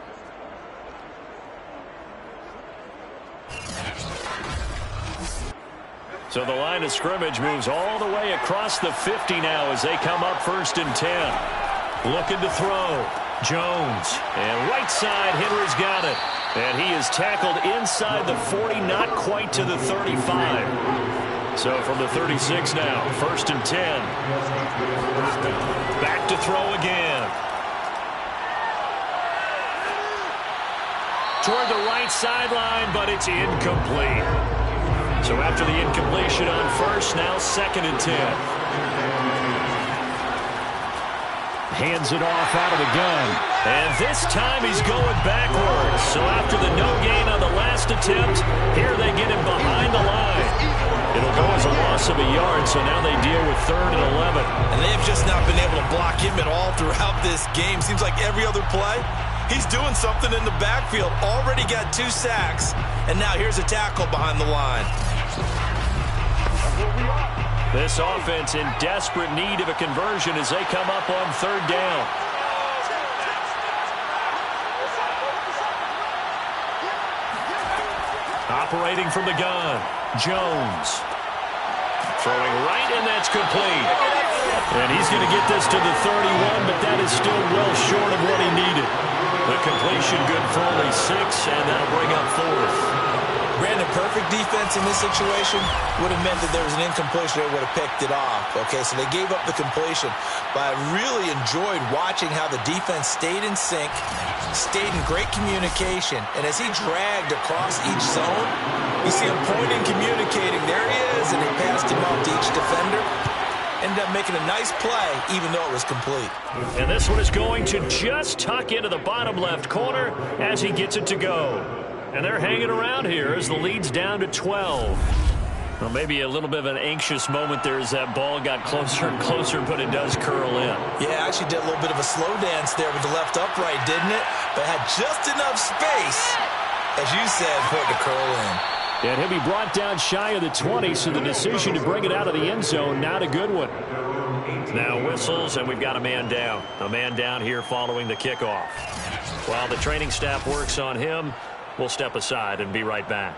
So the line of scrimmage moves all the way across the 50 now as they come up 1st and 10. Looking to throw. Jones. And right side, Henry's got it. And he is tackled inside the 40, not quite to the 35. So from the 36 now, 1st and 10. Back to throw again. Toward the right sideline, but it's incomplete. So after the incompletion on first, now 2nd and 10. Hands it off out of the gun. And this time he's going backwards. So after the no gain on the last attempt, here they get him behind the line. It'll go as a loss of a yard, so now they deal with 3rd and 11. And they've just not been able to block him at all throughout this game. Seems like every other play, He's doing something in the backfield. Already got 2 sacks. And now here's a tackle behind the line. This offense in desperate need of a conversion as they come up on 3rd down. Operating from the gun, Jones. Throwing right, and that's complete. And he's going to get this to the 31, but that is still well short of what he needed. The completion good for only 6, and that'll bring up 4th. Brandon, perfect defense in this situation would have meant that there was an incompletion. They would have picked it off. Okay, so they gave up the completion. But I really enjoyed watching how the defense stayed in sync, stayed in great communication. And as he dragged across each zone, you see him pointing, communicating. There he is, and he passed him off to each defender. Ended up making a nice play, even though it was complete. And this one is going to just tuck into the bottom left corner as he gets it to go. And they're hanging around here as the lead's down to 12. Well, maybe a little bit of an anxious moment there as that ball got closer and closer, but it does curl in. Yeah, actually did a little bit of a slow dance there with the left upright, didn't it? But had just enough space, as you said, for it to curl in. And he'll be brought down shy of the 20, so the decision to bring it out of the end zone, not a good one. Now whistles, and we've got a man down. A man down here following the kickoff. While the training staff works on him, we'll step aside and be right back.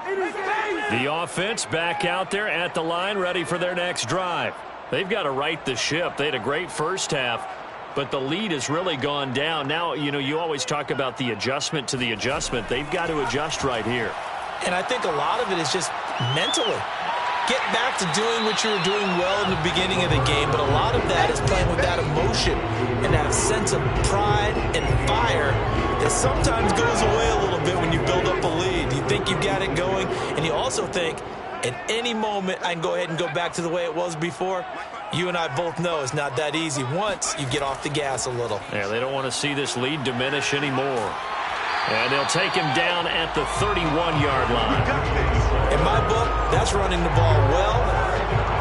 The offense back out there at the line, ready for their next drive. They've got to right the ship. They had a great first half, but the lead has really gone down. Now, you know, you always talk about the adjustment to the adjustment. They've got to adjust right here. And I think a lot of it is just mentally. Get back to doing what you were doing well in the beginning of the game, but a lot of that is playing with that emotion and that sense of pride and fire that sometimes goes away a little bit when you build up a lead. You think you've got it going, and you also think at any moment I can go ahead and go back to the way it was before. You and I both know it's not that easy once you get off the gas a little. Yeah, they don't want to see this lead diminish anymore. And they'll take him down at the 31-yard line. In my book, that's running the ball well,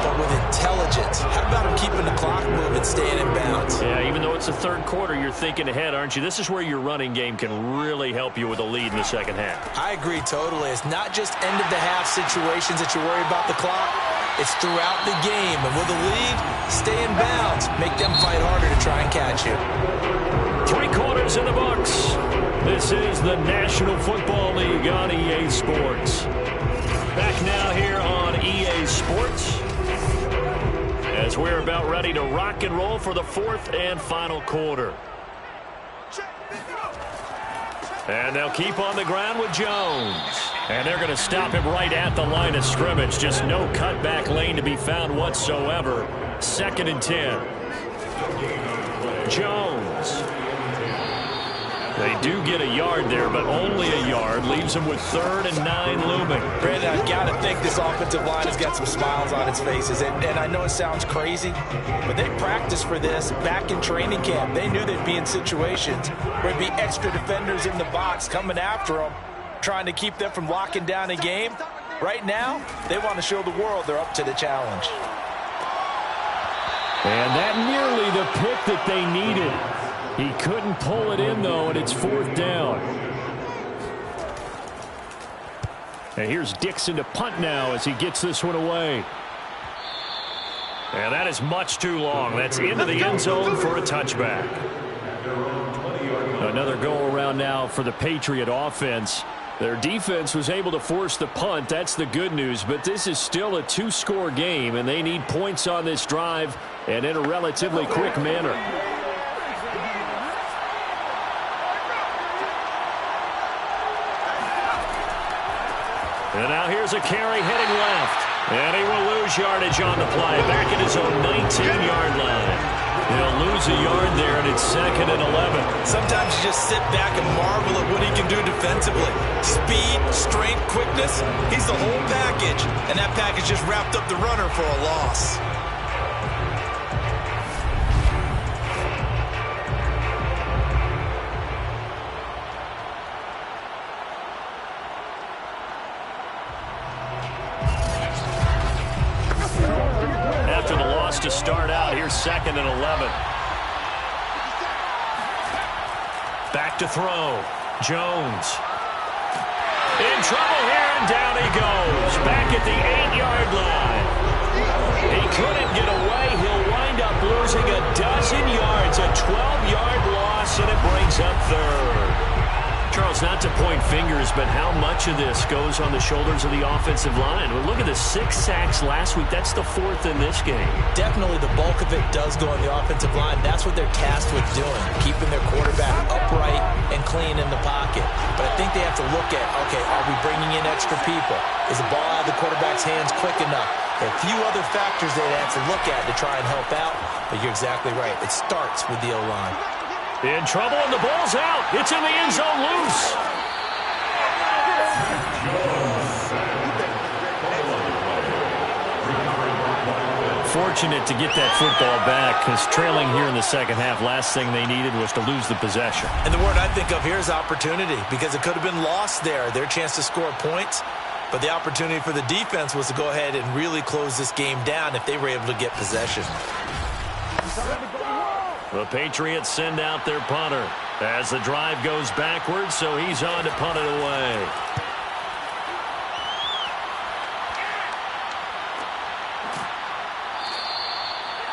but with intelligence. How about him keeping the clock moving, staying in bounds? Yeah, even though it's the third quarter, you're thinking ahead, aren't you? This is where your running game can really help you with a lead in the second half. I agree totally. It's not just end-of-the-half situations that you worry about the clock. It's throughout the game. And with a lead, stay in bounds. Make them fight harder to try and catch you. 3 quarters in the books. This is the National Football League on EA Sports. Back now here on EA Sports as we're about ready to rock and roll for the 4th and final quarter. And they'll keep on the ground with Jones. And they're going to stop him right at the line of scrimmage. Just no cutback lane to be found whatsoever. 2nd and 10. Jones. They do get a yard there, but only a yard. Leaves them with 3rd and 9 looming. Brandon, I've got to think this offensive line has got some smiles on its faces. And I know it sounds crazy, but they practiced for this back in training camp. They knew they'd be in situations where there'd be extra defenders in the box coming after them, trying to keep them from locking down a game. Right now, they want to show the world they're up to the challenge. And that nearly the pick that they needed. He couldn't pull it in, though, and it's 4th down. And here's Dixon to punt now as he gets this one away. And that is much too long. That's into the end zone for a touchback. Another go-around now for the Patriot offense. Their defense was able to force the punt. That's the good news. But this is still a 2-score game, and they need points on this drive and in a relatively quick manner. And now here's a carry heading left. And he will lose yardage on the play. Back at his own 19-yard line. He'll lose a yard there, and it's 2nd and 11. Sometimes you just sit back and marvel at what he can do defensively. Speed, strength, quickness. He's the whole package. And that package just wrapped up the runner for a loss. To start out, here's 2nd and 11. to throw. Jones. In trouble here, and down he goes. Back at the 8-yard line. He couldn't get away. He'll wind up losing a dozen yards. A 12-yard loss, and it brings up third. Charles, not to point fingers, but how much of this goes on the shoulders of the offensive line? Well, look at the 6 sacks last week. That's the 4th in this game. Definitely the bulk of it does go on the offensive line. That's what they're tasked with doing, keeping their quarterback upright and clean in the pocket. But I think they have to look at, okay, are we bringing in extra people? Is the ball out of the quarterback's hands quick enough? There are a few other factors they have to look at to try and help out, but you're exactly right. It starts with the O-line. In trouble, and the ball's out. It's in the end zone loose. Fortunate to get that football back, because trailing here in the second half, last thing they needed was to lose the possession. And the word I think of here is opportunity, because it could have been lost there. Their chance to score points, but the opportunity for the defense was to go ahead and really close this game down if they were able to get possession. The Patriots send out their punter as the drive goes backwards, so he's on to punt it away.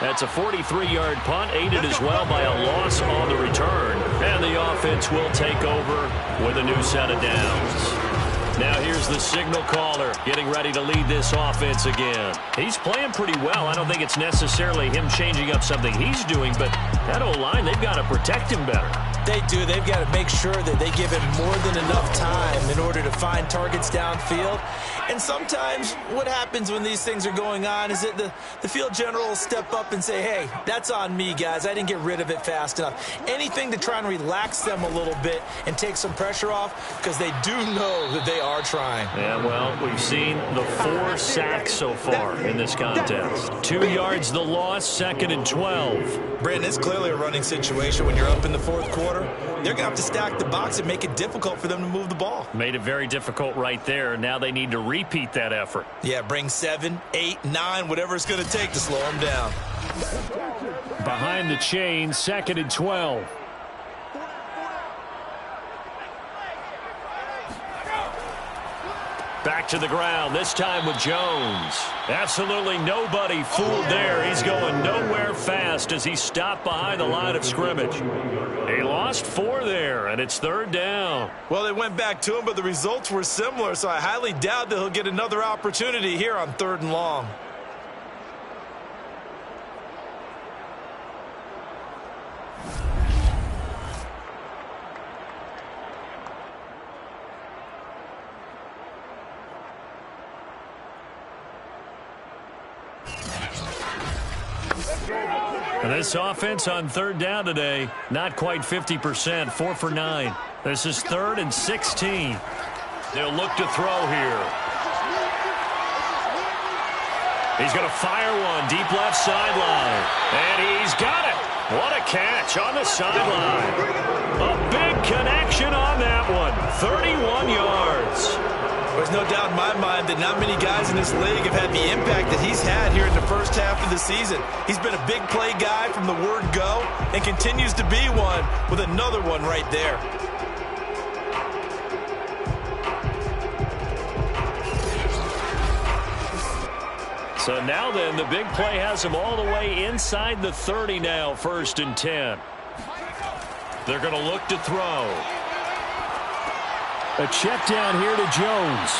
That's a 43-yard punt, aided as well by a loss on the return. And the offense will take over with a new set of downs. Now here's the signal caller getting ready to lead this offense again. He's playing pretty well. I don't think it's necessarily him changing up something he's doing, but that O-line, they've got to protect him better. They do. They've got to make sure that they give him more than enough time in order to find targets downfield. And sometimes what happens when these things are going on is that the field general will step up and say, hey, that's on me, guys. I didn't get rid of it fast enough. Anything to try and relax them a little bit and take some pressure off, because they do know that they are trying. Yeah, well, we've seen the 4 sacks so far in this contest. 2 yards the loss, 2nd and 12. Brandon, it's clearly a running situation when you're up in the 4th quarter. They're going to have to stack the box and make it difficult for them to move the ball. Made it very difficult right there. Now they need to repeat that effort. Yeah, bring 7, 8, 9, whatever it's going to take to slow them down. Behind the chain, 2nd and 12. Back to the ground, this time with Jones. Absolutely nobody fooled there. He's going nowhere fast as he stopped behind the line of scrimmage. He lost 4 there, and it's 3rd down. Well, they went back to him, but the results were similar, so I highly doubt that he'll get another opportunity here on 3rd and long. And this offense on 3rd down today, not quite 50%, 4 for 9. This is 3rd and 16. They'll look to throw here. He's going to fire one deep left sideline. And he's got it. What a catch on the sideline. A big connection on that one. 31 yards. There's no doubt in my mind that not many guys in this league have had the impact that he's had here in the first half of the season. He's been a big play guy from the word go and continues to be one with another one right there. So now then, the big play has him all the way inside the 30 now, 1st and 10. They're going to look to throw. A check down here to Jones.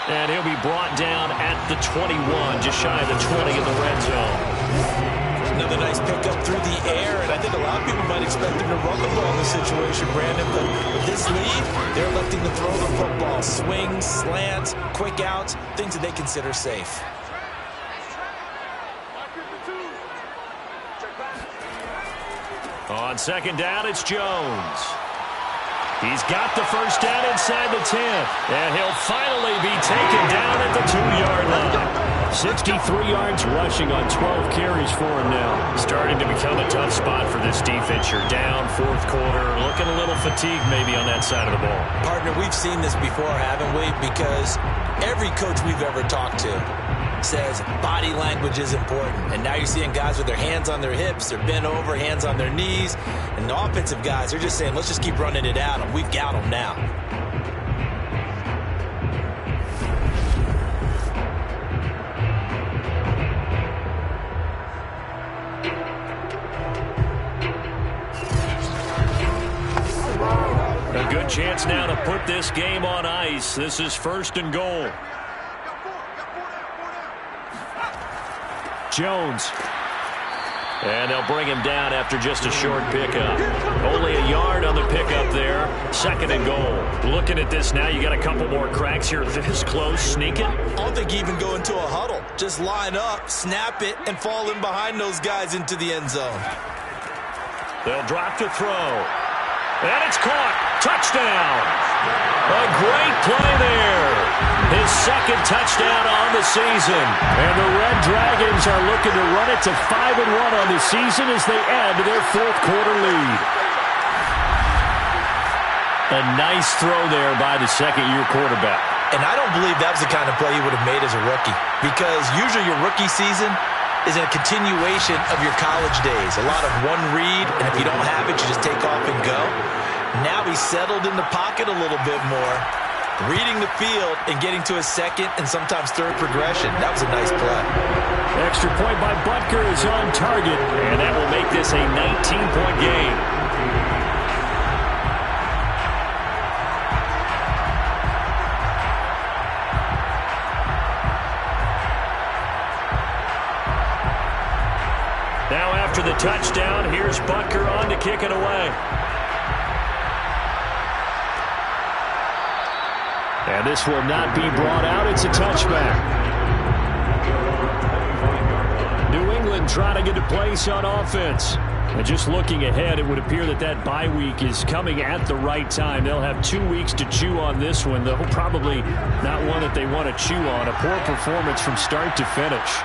And he'll be brought down at the 21, just shy of the 20 in the red zone. Another nice pickup through the air, and I think a lot of people might expect him to run the ball in this situation, Brandon. But with this lead, they're electing to throw the football. Swings, slants, quick outs, things that they consider safe. On 2nd down, it's Jones. He's got the 1st down inside the 10. And he'll finally be taken down at the 2-yard line. 63 yards rushing on 12 carries for him now. Starting to become a tough spot for this defense. You're down 4th quarter. Looking a little fatigued maybe on that side of the ball. Partner, we've seen this before, haven't we? Because every coach we've ever talked to says body language is important. And now you're seeing guys with their hands on their hips, they're bent over, hands on their knees. And the offensive guys, they're just saying, let's just keep running it out, and we've got them now. A good chance now to put this game on ice. This is 1st and goal. Jones. And they'll bring him down after just a short pickup. Only a yard on the pickup there. 2nd and goal. Looking at this now, you got a couple more cracks here this close. Sneak it. I don't think you even go into a huddle. Just line up, snap it, and fall in behind those guys into the end zone. They'll drop to throw. And it's caught. Touchdown. A great play there. His 2nd touchdown on the season. And the Red Dragons are looking to run it to 5-1 on the season as they add to their 4th quarter lead. A nice throw there by the 2nd-year quarterback. And I don't believe that was the kind of play he would have made as a rookie. Because usually your rookie season is a continuation of your college days. A lot of one read, and if you don't have it, you just take off and go. Now he's settled in the pocket a little bit more, reading the field and getting to his 2nd and sometimes 3rd progression. That was a nice play. Extra point by Butker is on target, and that will make this a 19-point game. Now after the touchdown, here's Butker on to kick it away. And this will not be brought out. It's a touchback. New England trying to get a place on offense. And just looking ahead, it would appear that that bye week is coming at the right time. They'll have 2 weeks to chew on this one, though probably not one that they want to chew on. A poor performance from start to finish.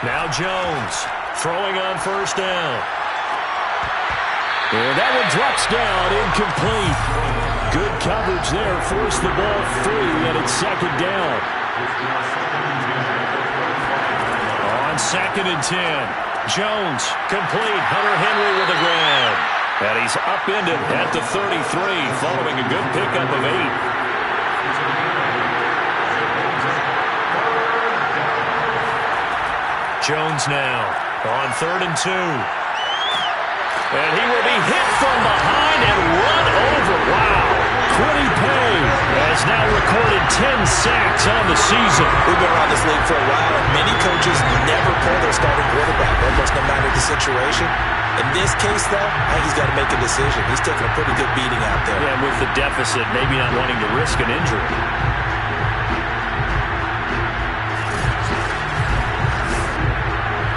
Now Jones throwing on 1st down. And that one drops down, incomplete. Good coverage there, forced the ball free, and it's 2nd down. On 2nd and 10, Jones complete. Hunter Henry with a grab. And he's upended at the 33, following a good pickup of 8. Jones now on 3rd and 2. And he will be hit from behind and run over. Wow. Quiddy Pay has now recorded 10 sacks on the season. We've been around this league for a while. Many coaches never pull their starting quarterback, almost no matter the situation. In this case, though, I think he's got to make a decision. He's taking a pretty good beating out there. Yeah, with the deficit, maybe not wanting to risk an injury.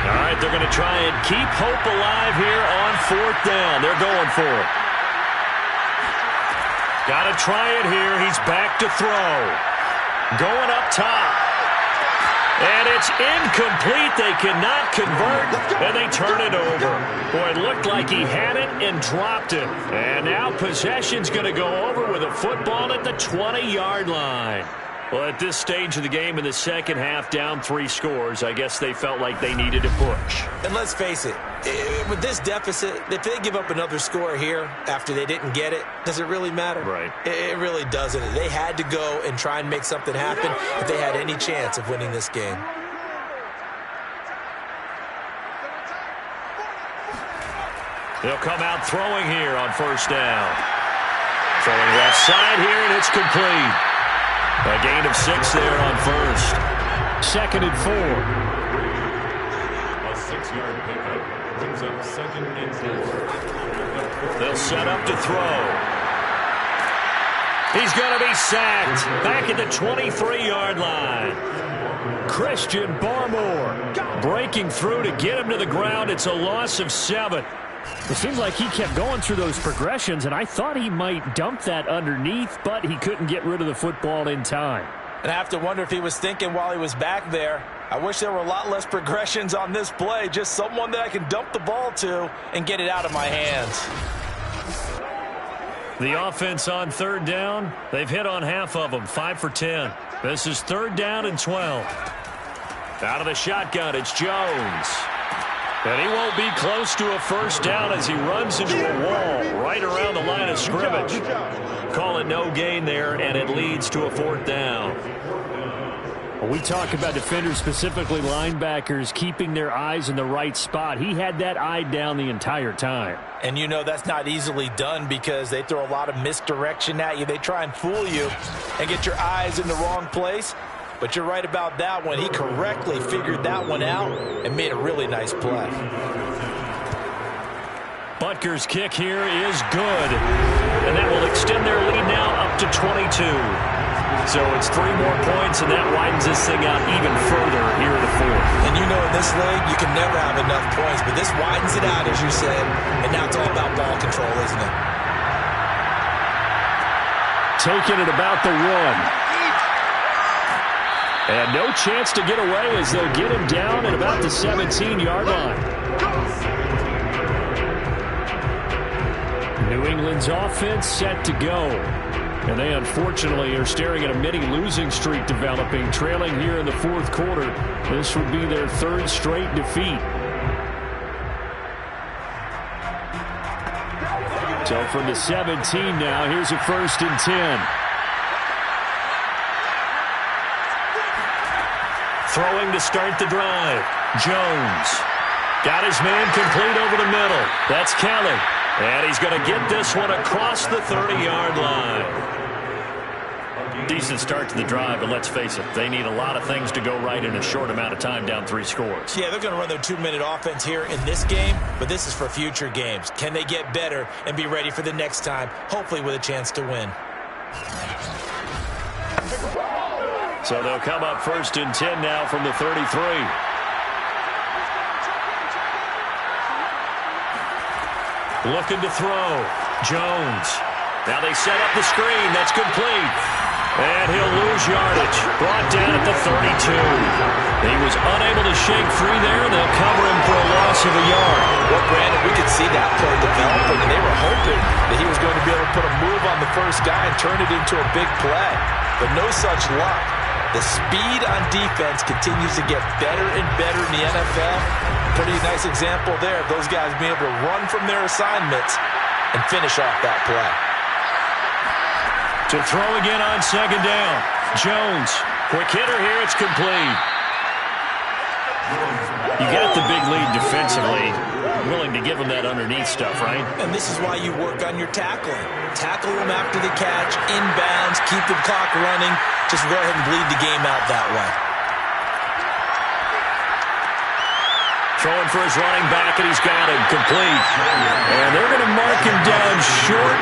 All right, they're going to try and keep hope alive here on 4th down. They're going for it. Got to try it here. He's back to throw. Going up top. And it's incomplete. They cannot convert, and they turn it over. Boy, it looked like he had it and dropped it. And now possession's going to go over with a football at the 20-yard line. Well, at this stage of the game in the 2nd half, down 3 scores, I guess they felt like they needed to push. And let's face it, with this deficit, if they give up another score here after they didn't get it, does it really matter? Right. It really doesn't. They had to go and try and make something happen if they had any chance of winning this game. They'll come out throwing here on 1st down. Throwing left side here, and it's complete. A gain of 6 there on 1st. 2nd and 4. A 6-yard pickup brings up 2nd and 4. They'll set up to throw. He's going to be sacked back at the 23-yard line. Christian Barmore breaking through to get him to the ground. It's a loss of 7. It seemed like he kept going through those progressions, and I thought he might dump that underneath, but he couldn't get rid of the football in time. And I have to wonder if he was thinking while he was back there, I wish there were a lot less progressions on this play, just someone that I can dump the ball to and get it out of my hands. The offense on 3rd down, they've hit on half of them, 5 for 10. This is 3rd down and 12. Out of the shotgun, it's Jones. And he won't be close to a first down as he runs into a wall right around the line of scrimmage. Call it no gain there, and it leads to a 4th down. Well, we talk about defenders, specifically linebackers, keeping their eyes in the right spot. He had that eye down the entire time. And you know that's not easily done because they throw a lot of misdirection at you. They try and fool you and get your eyes in the wrong place. But you're right about that one. He correctly figured that one out and made a really nice play. Butker's kick here is good. And that will extend their lead now up to 22. So it's 3 more points, and that widens this thing out even further here in the 4th. And you know in this league, you can never have enough points. But this widens it out, as you said. And now it's all about ball control, isn't it? Taking it about the 1. And no chance to get away as they'll get him down at about the 17-yard line. New England's offense set to go. And they unfortunately are staring at a mini losing streak developing, trailing here in the 4th quarter. This would be their 3rd straight defeat. So from the 17 now, here's a 1st and 10. Throwing to start the drive. Jones. Got his man complete over the middle. That's Kelly. And he's going to get this one across the 30-yard line. Decent start to the drive, but let's face it, they need a lot of things to go right in a short amount of time, down 3 scores. Yeah, they're going to run their 2-minute offense here in this game, but this is for future games. Can they get better and be ready for the next time, hopefully with a chance to win? So they'll come up 1st and 10 now from the 33. Looking to throw. Jones. Now they set up the screen. That's complete. And he'll lose yardage. Brought down at the 32. He was unable to shake free there. They'll cover him for a loss of a yard. Well, Brandon, we could see that play developing, and they were hoping that he was going to be able to put a move on the first guy and turn it into a big play. But no such luck. The speed on defense continues to get better and better in the NFL. Pretty nice example there of those guys being able to run from their assignments and finish off that play. To throw again on 2nd down. Jones. Quick hitter here. It's complete. You got the big lead defensively. Willing to give them that underneath stuff, right? And this is why you work on your tackling. Tackle them after the catch, inbounds, keep the clock running. Just go ahead and bleed the game out that way. Throwing for his running back, and he's got him complete. And they're going to mark him down short,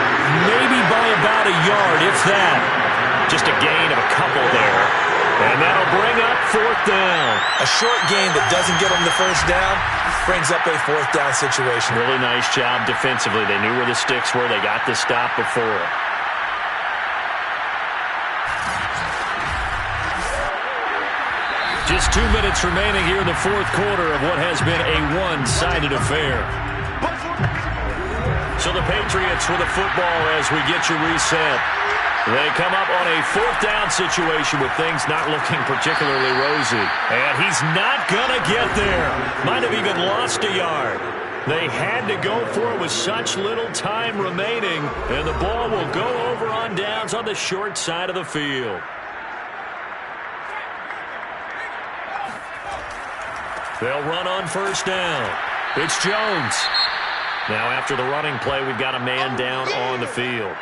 maybe by about a yard, if that. Just a gain of a couple there. And that'll bring up 4th down. A short gain that doesn't get them the first down brings up a 4th down situation. Really nice job defensively. They knew where the sticks were. They got the stop before. Just 2 minutes remaining here in the 4th quarter of what has been a one-sided affair. So the Patriots with the football as we get you reset. They come up on a 4th down situation with things not looking particularly rosy. And he's not going to get there. Might have even lost a yard. They had to go for it with such little time remaining. And the ball will go over on downs on the short side of the field. They'll run on 1st down. It's Jones. Now after the running play, we've got a man down on the field.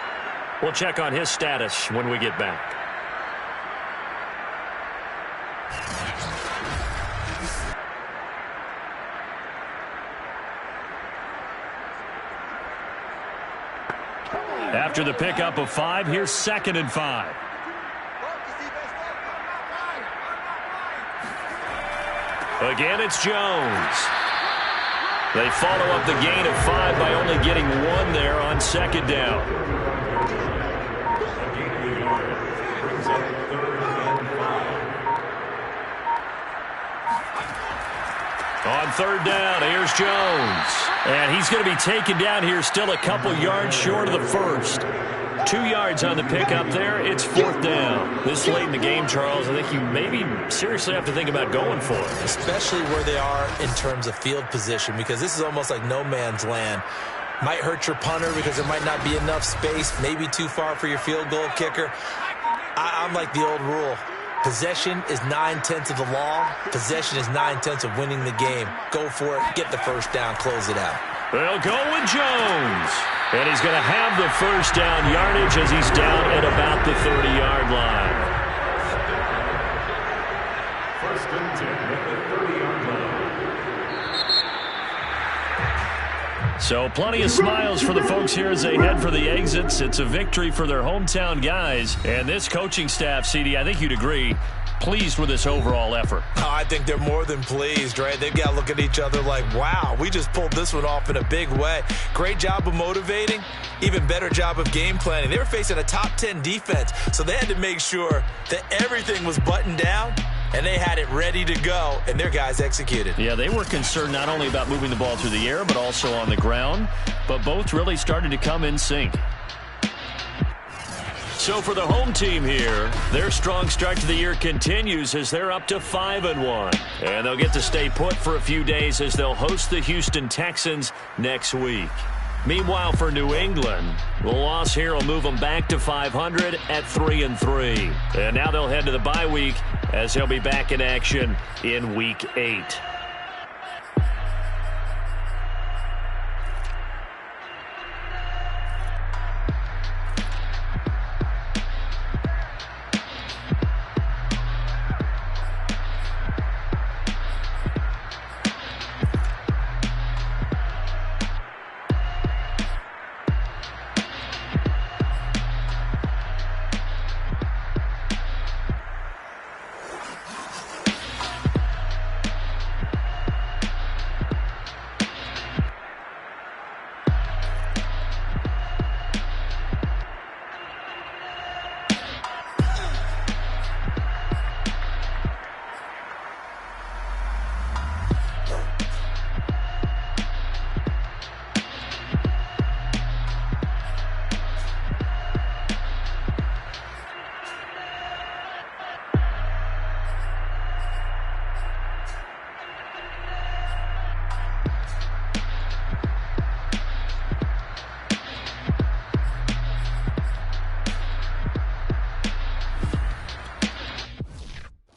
We'll check on his status when we get back. After the pickup of 5, here's 2nd and 5. Again, it's Jones. They follow up the gain of 5 by only getting 1 there on 2nd down. On 3rd down, here's Jones. And he's going to be taken down here still a couple yards short of the first. 2 yards on the pickup there. It's 4th down. This late in the game, Charles, I think you maybe seriously have to think about going for it. Especially where they are in terms of field position, because this is almost like no man's land. Might hurt your punter because there might not be enough space, maybe too far for your field goal kicker. I'm like the old rule. Possession is 9/10 of the law. Possession is 9/10 of winning the game. Go for it. Get the first down. Close it out. They'll go with Jones. And he's going to have the first down yardage as he's down at about the 30-yard line. First and 10 at the 30-yard line. So plenty of smiles for the folks here as they head for the exits. It's a victory for their hometown guys. And this coaching staff, CD, I think you'd agree, pleased with this overall effort. Oh, I think they're more than pleased, right? They've got to look at each other like, wow, we just pulled this one off in a big way. Great job of motivating, even better job of game planning. They were facing a top 10 defense, so they had to make sure that everything was buttoned down, and they had it ready to go, and their guys executed. Yeah, they were concerned not only about moving the ball through the air, but also on the ground, but both really started to come in sync. So for the home team here, their strong start to the year continues as they're up to 5-1. And they'll get to stay put for a few days as they'll host the Houston Texans next week. Meanwhile, for New England, the loss here will move them back to 500 at 3-3. And now they'll head to the bye week as they'll be back in action in Week 8.